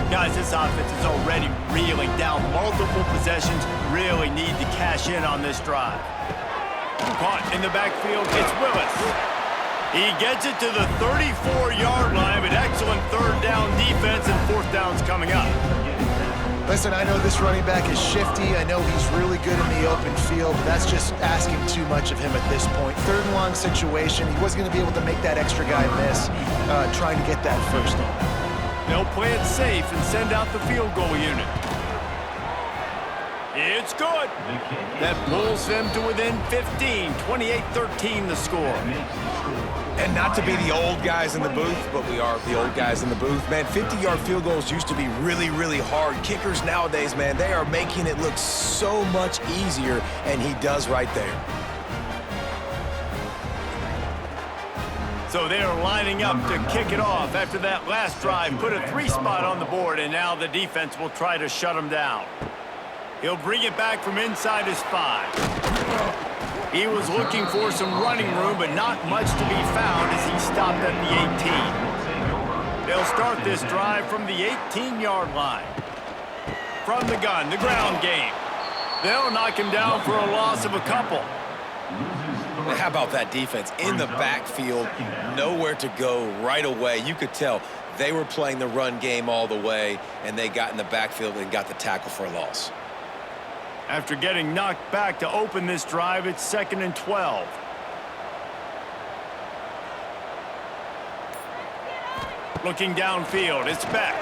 Guys, this offense is already reeling down multiple possessions. Really need to cash in on this drive. Caught in the backfield, it's Willis. He gets it to the 34-yard line, but excellent 3rd down defense, and 4th down's coming up. Listen, I know this running back is shifty. I know he's really good in the open field, but that's just asking too much of him at this point. 3rd and long situation. He wasn't going to be able to make that extra guy miss, trying to get that first down. They'll play it safe and send out the field goal unit. It's good. That pulls them to within 15, 28-13 the score. And not to be the old guys in the booth, but we are the old guys in the booth. Man, 50-yard field goals used to be really, really hard. Kickers nowadays, man, they are making it look so much easier, and he does right there. So they are lining up to kick it off after that last drive. Put a 3 spot on the board, and now the defense will try to shut him down. He'll bring it back from inside his 5. He was looking for some running room, but not much to be found as he stopped at the 18. They'll start this drive from the 18-yard line. From the gun, the ground game. They'll knock him down for a loss of a couple. How about that defense in the backfield, nowhere to go right away. You could tell they were playing the run game all the way, and they got in the backfield and got the tackle for a loss. After getting knocked back to open this drive, it's 2nd and 12. Looking downfield, it's back.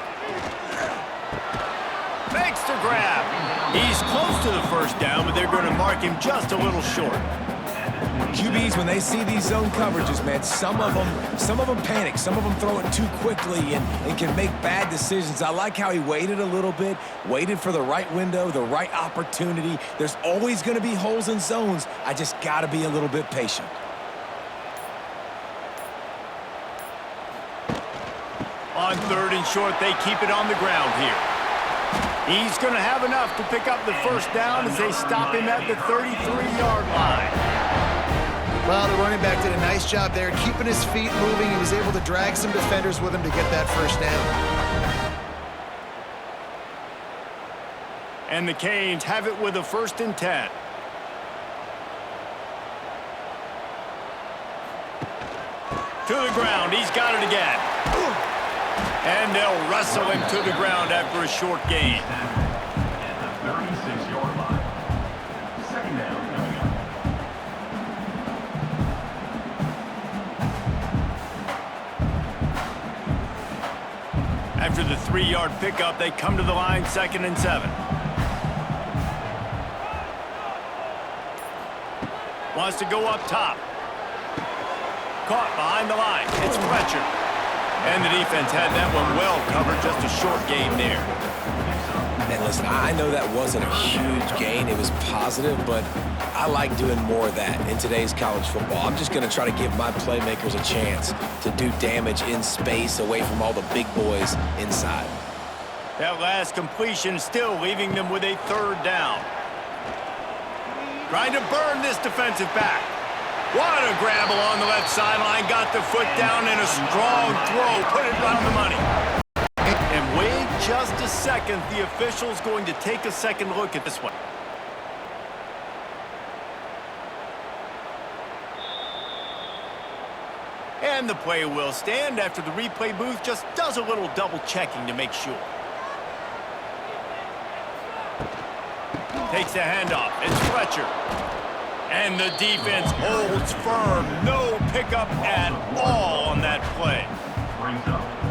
Makes the grab. He's close to the first down, but they're going to mark him just a little short. QBs, when they see these zone coverages, man, some of them panic. Some of them throw it too quickly and can make bad decisions. I like how he waited a little bit, waited for the right window, the right opportunity. There's always going to be holes in zones. I just got to be a little bit patient. On 3rd and short, they keep it on the ground here. He's going to have enough to pick up the first down as they stop him at the 33-yard line. Well, the running back did a nice job there, keeping his feet moving. He was able to drag some defenders with him to get that first down. And the Canes have it with a 1st and 10. To the ground, he's got it again. And they'll wrestle him to the ground after a short gain. At the 36-yard line. 2nd down coming up. After the 3-yard pickup, they come to the line 2nd and 7. Wants to go up top. Caught behind the line. It's Fletcher. And the defense had that one well covered. Just a short gain there. And listen, I know that wasn't a huge gain. It was positive, but I like doing more of that in today's college football. I'm just going to try to give my playmakers a chance to do damage in space away from all the big boys inside. That last completion still leaving them with a 3rd down. Trying to burn this defensive back. What a grab along the left sideline. Got the foot down and a strong throw. Put it right on the money. And wait just a second. The official's going to take a second look at this one. And the play will stand after the replay booth just does a little double checking to make sure. Takes the handoff. It's Fletcher. And the defense holds firm. No pickup at all on that play.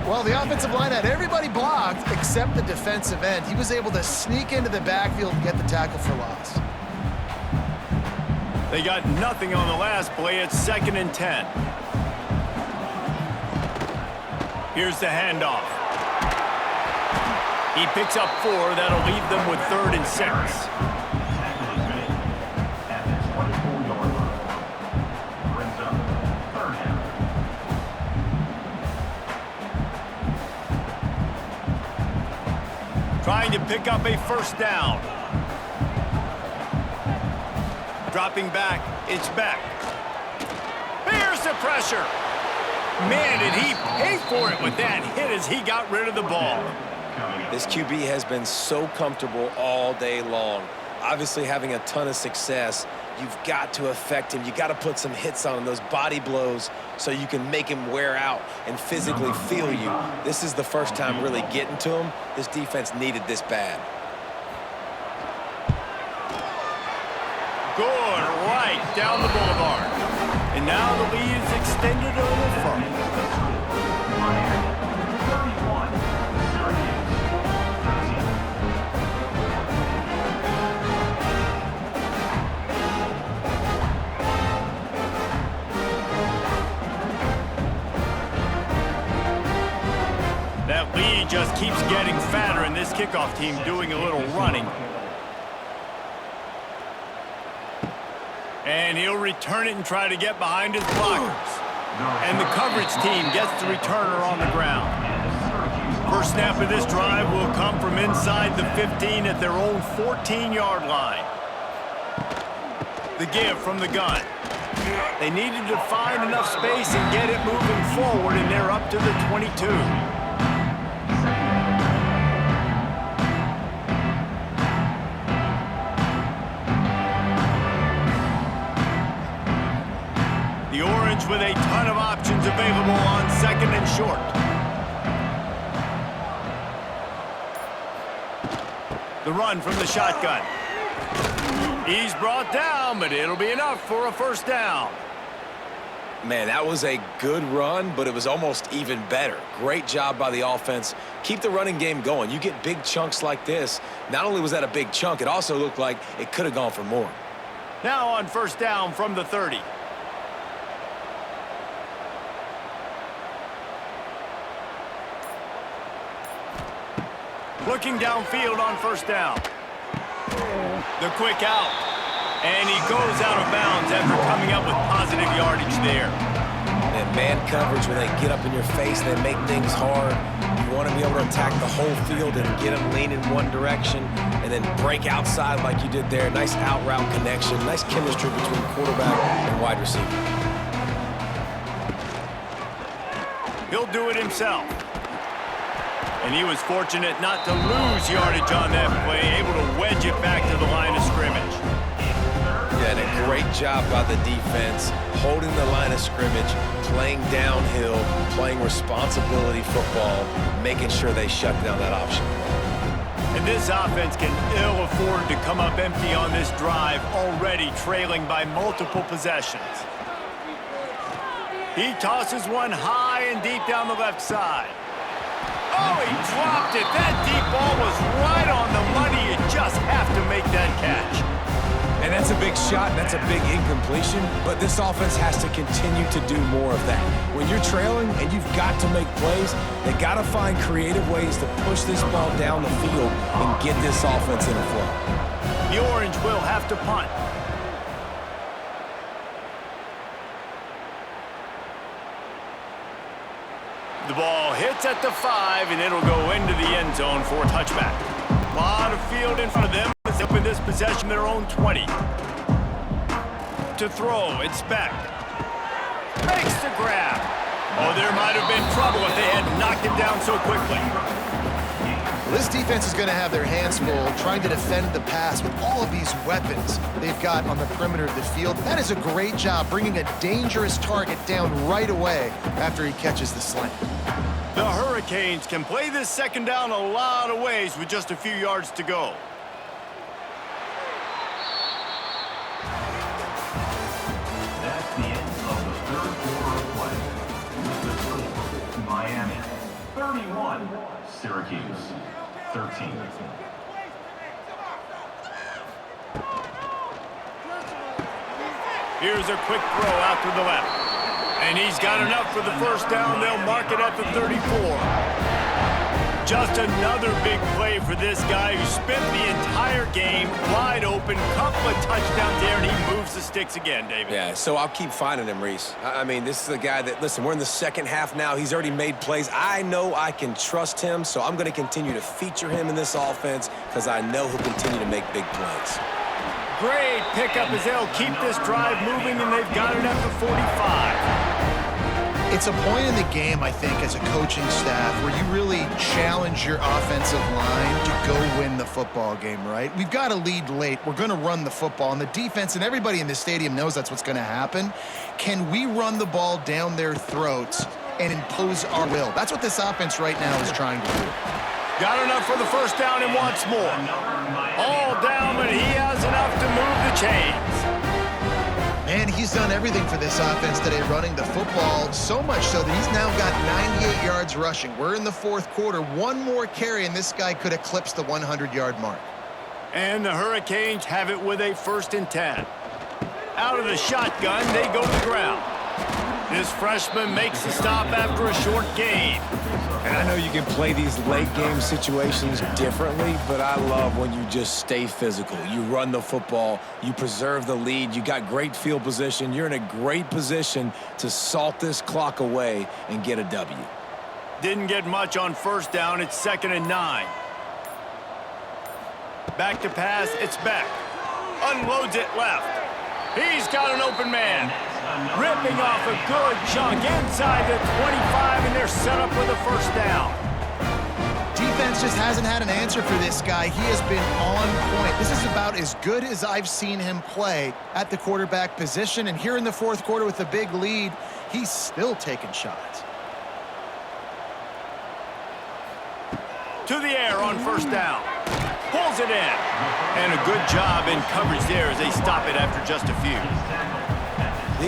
Well, the offensive line had everybody blocked except the defensive end. He was able to sneak into the backfield and get the tackle for loss. They got nothing on the last play. It's 2nd and 10. Here's the handoff. He picks up 4. That'll leave them with 3rd and 6. Trying to pick up a 1st down. Dropping back, it's back. Here's the pressure. Man, did he pay for it with that hit as he got rid of the ball. This QB has been so comfortable all day long. Obviously having a ton of success. You've got to affect him. You got to put some hits on him, those body blows, so you can make him wear out and physically feel you. This is the first time really getting to him. This defense needed this bad. Good, right down the boulevard. And now the lead is extended a little further. That lead just keeps getting fatter, and this kickoff team doing a little running. And he'll return it and try to get behind his blockers. And the coverage team gets the returner on the ground. First snap of this drive will come from inside the 15 at their own 14-yard line. The give from the gun. They needed to find enough space and get it moving forward, and they're up to the 22. The Orange with a ton of options available on 2nd and short. The run from the shotgun. He's brought down, but it'll be enough for a first down. Man, that was a good run, but it was almost even better. Great job by the offense. Keep the running game going. You get big chunks like this. Not only was that a big chunk, it also looked like it could have gone for more. Now on first down from the 30. Looking downfield on first down. The quick out. And he goes out of bounds after coming up with positive yardage there. And man coverage, when they get up in your face, they make things hard. You want to be able to attack the whole field and get them lean in one direction and then break outside like you did there. Nice out route connection. Nice chemistry between quarterback and wide receiver. He'll do it himself. And he was fortunate not to lose yardage on that play, able to wedge it back to the line of scrimmage. Yeah, and a great job by the defense, holding the line of scrimmage, playing downhill, playing responsibility football, making sure they shut down that option. And this offense can ill afford to come up empty on this drive, already trailing by multiple possessions. He tosses one high and deep down the left side. Oh, he dropped it. That deep ball was right on the money. You just have to make that catch. And that's a big shot, and that's a big incompletion, but this offense has to continue to do more of that. When you're trailing and you've got to make plays, they got to find creative ways to push this ball down the field and get this offense in a flow. The Orange will have to punt. The ball hits at the 5, and it'll go into the end zone for a touchback. A lot of field in front of them as they open this possession their own 20. To throw, it's back. Makes the grab. Oh, there might have been trouble if they had knocked him down so quickly. This defense is going to have their hands full trying to defend the pass with all of these weapons they've got on the perimeter of the field. That is a great job bringing a dangerous target down right away after he catches the slant. The Hurricanes can play this second down a lot of ways with just a few yards to go. That's the end of the third quarter of play. The score, Miami 31, Syracuse 13. Here's a quick throw out to the left. And he's got enough for the first down. They'll mark it at the 34. Just another big play for this guy who spent the entire game wide open. Couple of touchdowns there, and he moves the sticks again, David. Yeah, so I'll keep finding him, Reese. I mean, this is a guy that, listen, we're in the second half now. He's already made plays. I know I can trust him, so I'm going to continue to feature him in this offense because I know he'll continue to make big plays. Great pickup as they'll keep this drive moving, and they've got it at the 45. It's a point in the game, I think, as a coaching staff where you really challenge your offensive line to go win the football game, right? We've got to lead late. We're going to run the football, and the defense and everybody in the stadium knows that's what's going to happen. Can we run the ball down their throats and impose our will? That's what this offense right now is trying to do. Got enough for the first down and wants more. All down, but he has enough to move the chains. And he's done everything for this offense today, running the football, so much so that he's now got 98 yards rushing. We're in the fourth quarter. One more carry, and this guy could eclipse the 100-yard mark. And the Hurricanes have it with a 1st and 10. Out of the shotgun, they go to the ground. This freshman makes the stop after a short gain. And I know you can play these late game situations differently, but I love when you just stay physical. You run the football, you preserve the lead, you got great field position, you're in a great position to salt this clock away and get a W. Didn't get much on first down, it's 2nd and 9. Back to pass, it's back. Unloads it left. He's got an open man. Ripping off a good chunk inside the 25, and they're set up with a first down. Defense just hasn't had an answer for this guy. He has been on point. This is about as good as I've seen him play at the quarterback position. And here in the fourth quarter with a big lead, he's still taking shots. To the air on first down. Pulls it in. And a good job in coverage there as they stop it after just a few.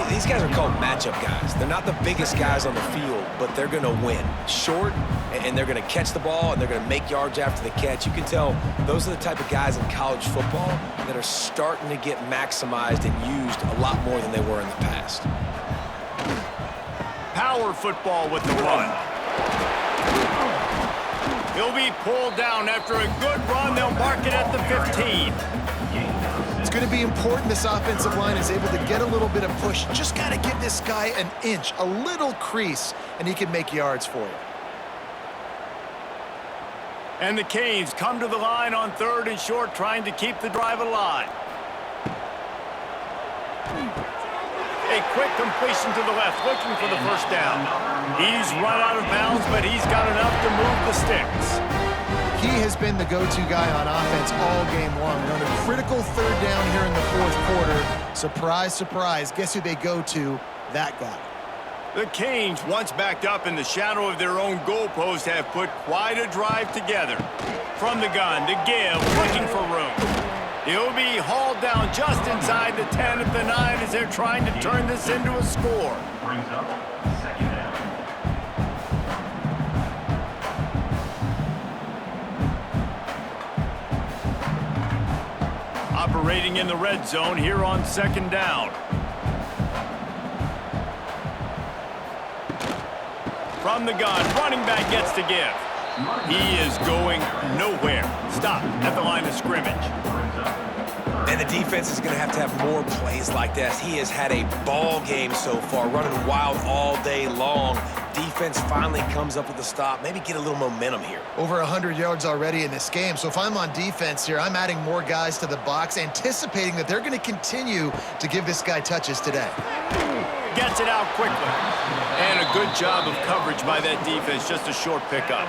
These guys are called matchup guys. They're not the biggest guys on the field, but they're going to win. Short, and they're going to catch the ball, and they're going to make yards after the catch. You can tell those are the type of guys in college football that are starting to get maximized and used a lot more than they were in the past. Power football with the run. He'll be pulled down after a good run. They'll mark it at the 15. It's going to be important this offensive line is able to get a little bit of push. Just got to give this guy an inch, a little crease, and he can make yards for you. And the Canes come to the line on 3rd and short, trying to keep the drive alive. A quick completion to the left, looking for the first down. He's run out of bounds, but he's got enough to move the sticks. He has been the go-to guy on offense all game long. And on a critical 3rd down here in the fourth quarter, surprise, surprise, guess who they go to? That guy. The Canes, once backed up in the shadow of their own goalpost, have put quite a drive together. From the gun, to give, looking for room. He'll be hauled down just inside the 10 at the 9 as they're trying to turn this into a score. Brings up second down. Operating in the red zone here on 2nd down. From the gun, running back gets to give. He is going nowhere. Stop at the line of scrimmage. And the defense is going to have more plays like this. He has had a ball game so far, running wild all day long. Defense finally comes up with a stop, maybe get a little momentum here. Over 100 yards already in this game. So if I'm on defense here, I'm adding more guys to the box, anticipating that they're going to continue to give this guy touches today. Gets it out quickly. And a good job of coverage by that defense, just a short pickup.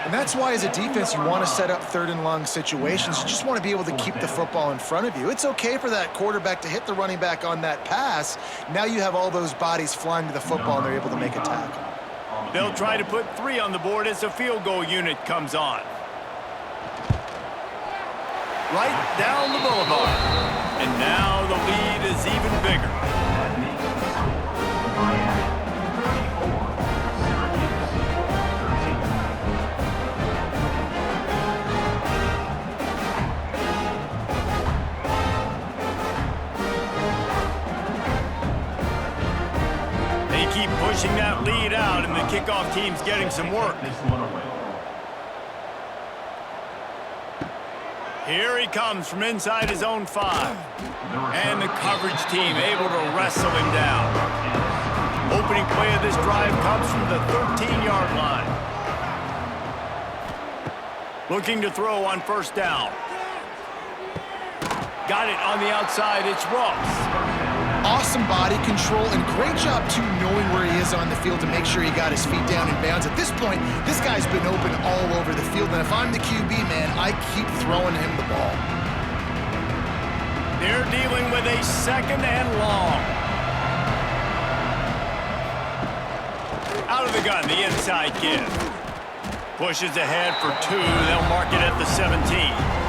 And that's why as a defense, you want to set up 3rd and long situations. You just want to be able to keep the football in front of you. It's okay for that quarterback to hit the running back on that pass. Now you have all those bodies flying to the football, and they're able to make a tackle. They'll try to put 3 on the board as the field goal unit comes on. Right down the boulevard. And now the lead is even bigger. Keep pushing that lead out, and the kickoff team's getting some work. Here he comes from inside his own 5. And the coverage team able to wrestle him down. Opening play of this drive comes from the 13-yard line. Looking to throw on first down. Got it on the outside, it's Ross. Awesome body control and great job, too, knowing where he is on the field to make sure he got his feet down in bounds. At this point, this guy's been open all over the field, and if I'm the QB, man, I keep throwing him the ball. They're dealing with a 2nd and long. Out of the gun, the inside give. Pushes ahead for 2. They'll mark it at the 17.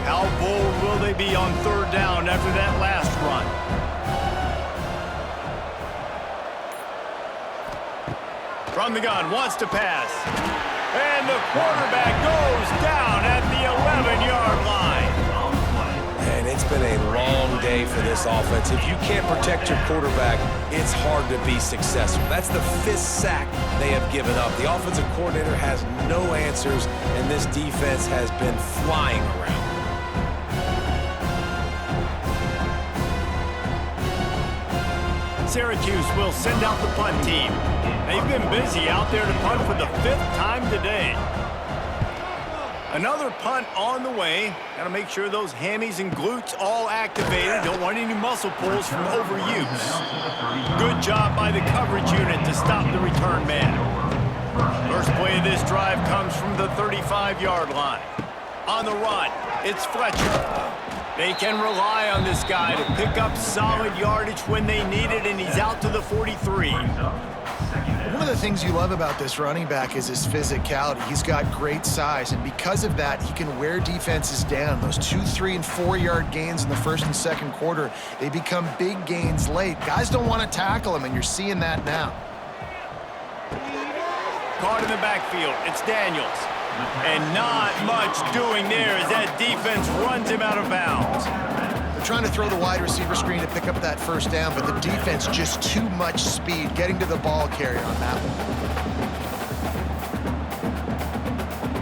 How bold will they be on 3rd down after that last run? From the gun, wants to pass. And the quarterback goes down at the 11-yard line. And it's been a long day for this offense. If you can't protect your quarterback, it's hard to be successful. That's the 5th sack they have given up. The offensive coordinator has no answers, and this defense has been flying around. Syracuse will send out the punt team. They've been busy out there to punt for the 5th time today. Another punt on the way. Got to make sure those hammies and glutes all activated. Don't want any muscle pulls from overuse. Good job by the coverage unit to stop the return man. First play of this drive comes from the 35-yard line. On the run, it's Fletcher. They can rely on this guy to pick up solid yardage when they need it, and he's out to the 43. One of the things you love about this running back is his physicality. He's got great size, and because of that, he can wear defenses down. Those 2-, 3-, and 4-yard gains in the first and second quarter, they become big gains late. Guys don't want to tackle him, and you're seeing that now. Caught in the backfield, it's Daniels. And not much doing there as that defense runs him out of bounds. They're trying to throw the wide receiver screen to pick up that first down, but the defense just too much speed getting to the ball carrier on that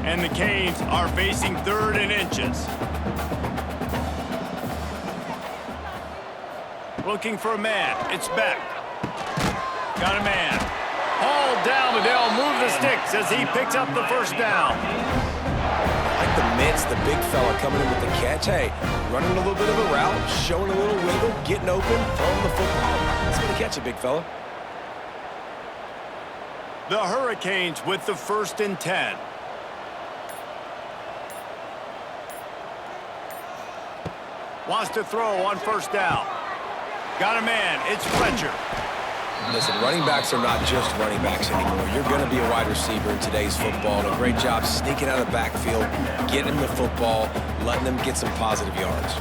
one. And the Canes are facing 3rd and inches. Looking for a man. It's Beck. Got a man. Hauled down, but they'll move the sticks as he picks up the first down. Like the mitts, the big fella coming in with the catch. Hey, running a little bit of a route, showing a little wiggle, getting open, throwing the football. That's going to catch it, big fella. The Hurricanes with the 1st and 10. Wants to throw on first down. Got a man. It's Fletcher. Listen, running backs are not just running backs anymore. You're going to be a wide receiver in today's football. And a great job sneaking out of the backfield, getting them the football, letting them get some positive yards.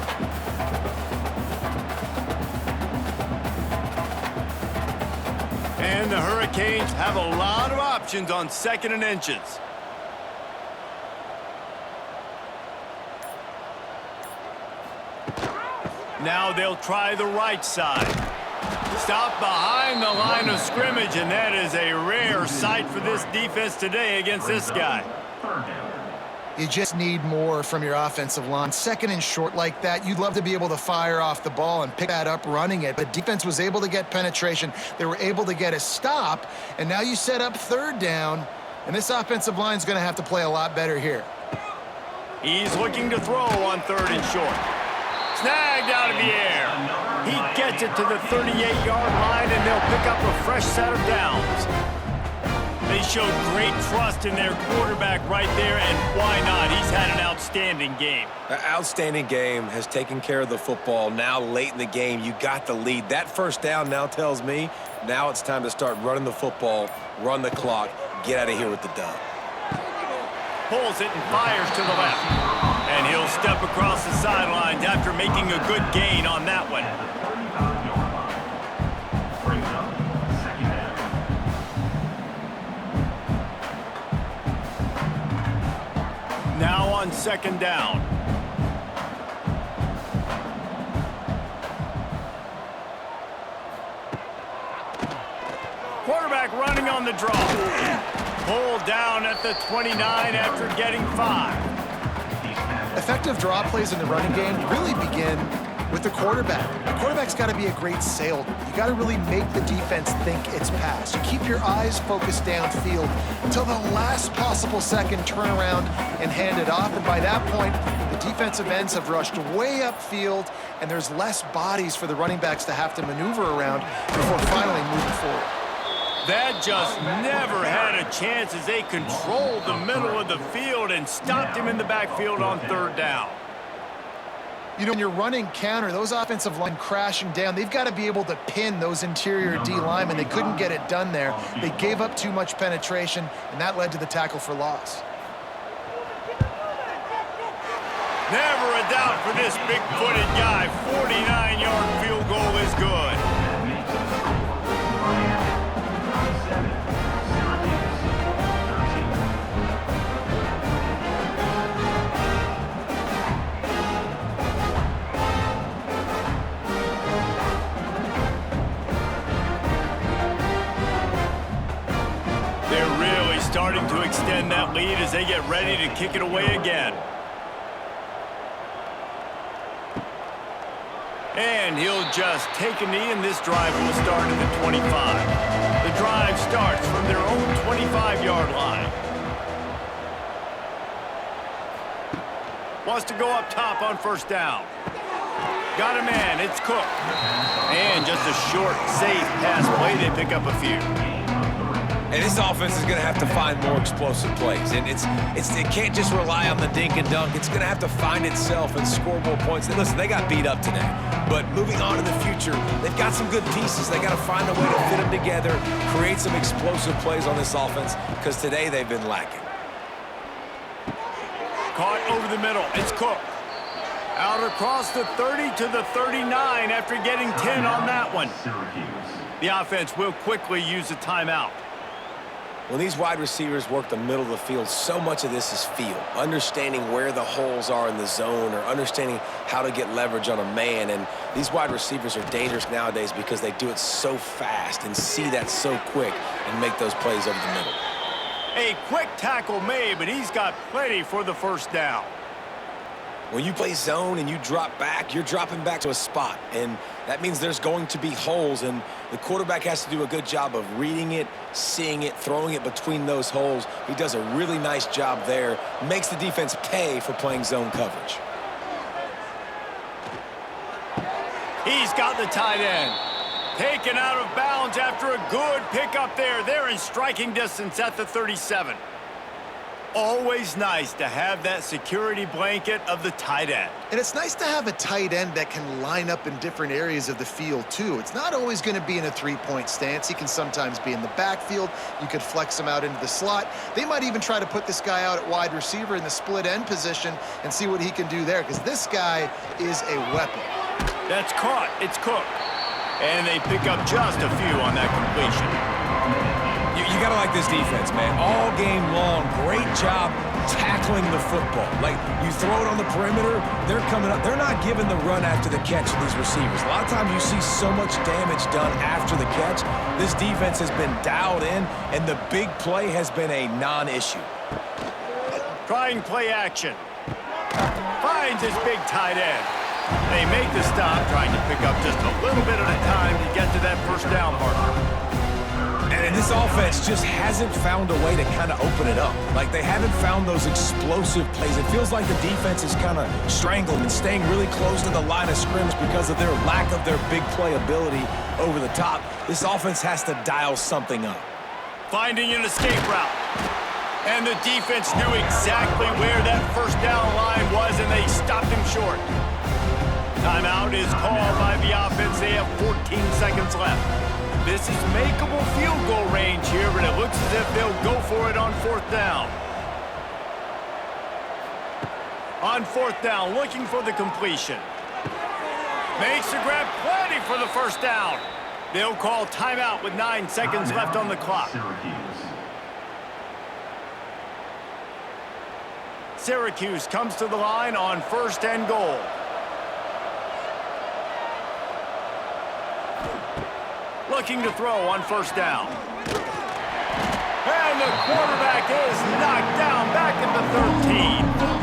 And the Hurricanes have a lot of options on 2nd and inches. Now they'll try the right side. Stop behind the line of scrimmage, and that is a rare sight for this defense today against this guy. You just need more from your offensive line. 2nd and short like that, you'd love to be able to fire off the ball and pick that up running it. But defense was able to get penetration. They were able to get a stop, and now you set up 3rd down, and this offensive line is going to have to play a lot better here. He's looking to throw on 3rd and short. Snagged out of the air. He gets it to the 38-yard line, and they'll pick up a fresh set of downs. They showed great trust in their quarterback right there, and why not? He's had an outstanding game. An outstanding game, has taken care of the football. Now late in the game, you got the lead. That first down now tells me now it's time to start running the football, run the clock, get out of here with the dub. Pulls it and fires to the left. And he'll step across the sidelines after making a good gain on that one. Now on 2nd down. Quarterback running on the draw. Pulled down at the 29 after getting 5. Effective draw plays in the running game really begin with the quarterback. The quarterback's got to be a great salesman. You got to really make the defense think it's pass. You keep your eyes focused downfield until the last possible second, turn around and hand it off. And by that point, the defensive ends have rushed way upfield, and there's less bodies for the running backs to have to maneuver around before finally moving forward. That just never had a chance as they controlled the middle of the field and stopped him in the backfield on 3rd down. You know, when you're running counter, those offensive line crashing down, they've got to be able to pin those interior D linemen. They couldn't get it done there. They gave up too much penetration, and that led to the tackle for loss. Never a doubt for this big-footed guy. 49-yard field goal is good. They're really starting to extend that lead as they get ready to kick it away again. And he'll just take a knee, and this drive will start at the 25. The drive starts from their own 25-yard line. Wants to go up top on first down. Got a man, it's Cook. And just a short, safe pass play, they pick up a few. And this offense is going to have to find more explosive plays. And it can't just rely on the dink and dunk. It's going to have to find itself and score more points. And listen, they got beat up today. But moving on in the future, they've got some good pieces. They got to find a way to fit them together, create some explosive plays on this offense, because today they've been lacking. Caught over the middle, it's Cook. Out across the 30 to the 39 after getting 10 on that one. The offense will quickly use a timeout. When these wide receivers work the middle of the field, so much of this is feel. Understanding where the holes are in the zone, or understanding how to get leverage on a man. And these wide receivers are dangerous nowadays because they do it so fast and see that so quick and make those plays over the middle. A quick tackle made, but he's got plenty for the first down. When you play zone and you drop back, you're dropping back to a spot, and that means there's going to be holes, and the quarterback has to do a good job of reading it, seeing it, throwing it between those holes. He does a really nice job there, makes the defense pay for playing zone coverage. He's got the tight end. Taken out of bounds after a good pickup there. They're in striking distance at the 37. Always nice to have that security blanket of the tight end. And it's nice to have a tight end that can line up in different areas of the field, too. It's not always going to be in a three-point stance. He can sometimes be in the backfield. You could flex him out into the slot. They might even try to put this guy out at wide receiver in the split end position and see what he can do there, because this guy is a weapon. That's caught. It's Cook. And they pick up just a few on that completion. You got to like this defense, man. All game long, great job tackling the football. Like, you throw it on the perimeter, they're coming up. They're not giving the run after the catch to these receivers. A lot of times you see so much damage done after the catch. This defense has been dialed in, and the big play has been a non-issue. Trying play action. Finds his big tight end. They make the stop, trying to pick up just a little bit at a time to get to that first down marker. And this offense just hasn't found a way to kind of open it up. Like, they haven't found those explosive plays. It feels like the defense is kind of strangled and staying really close to the line of scrimmage because of their lack of their big play ability over the top. This offense has to dial something up. Finding an escape route. And the defense knew exactly where that first down line was, and they stopped him short. Timeout is called by the offense. They have 14 seconds left. This is makeable field goal range here, but it looks as if they'll go for it on fourth down. On fourth down, looking for the completion. Makes the grab, plenty for the first down. They'll call timeout with 9 seconds left on the clock. Syracuse comes to the line on first and goal. Looking to throw on first down. And the quarterback is knocked down back at the 13.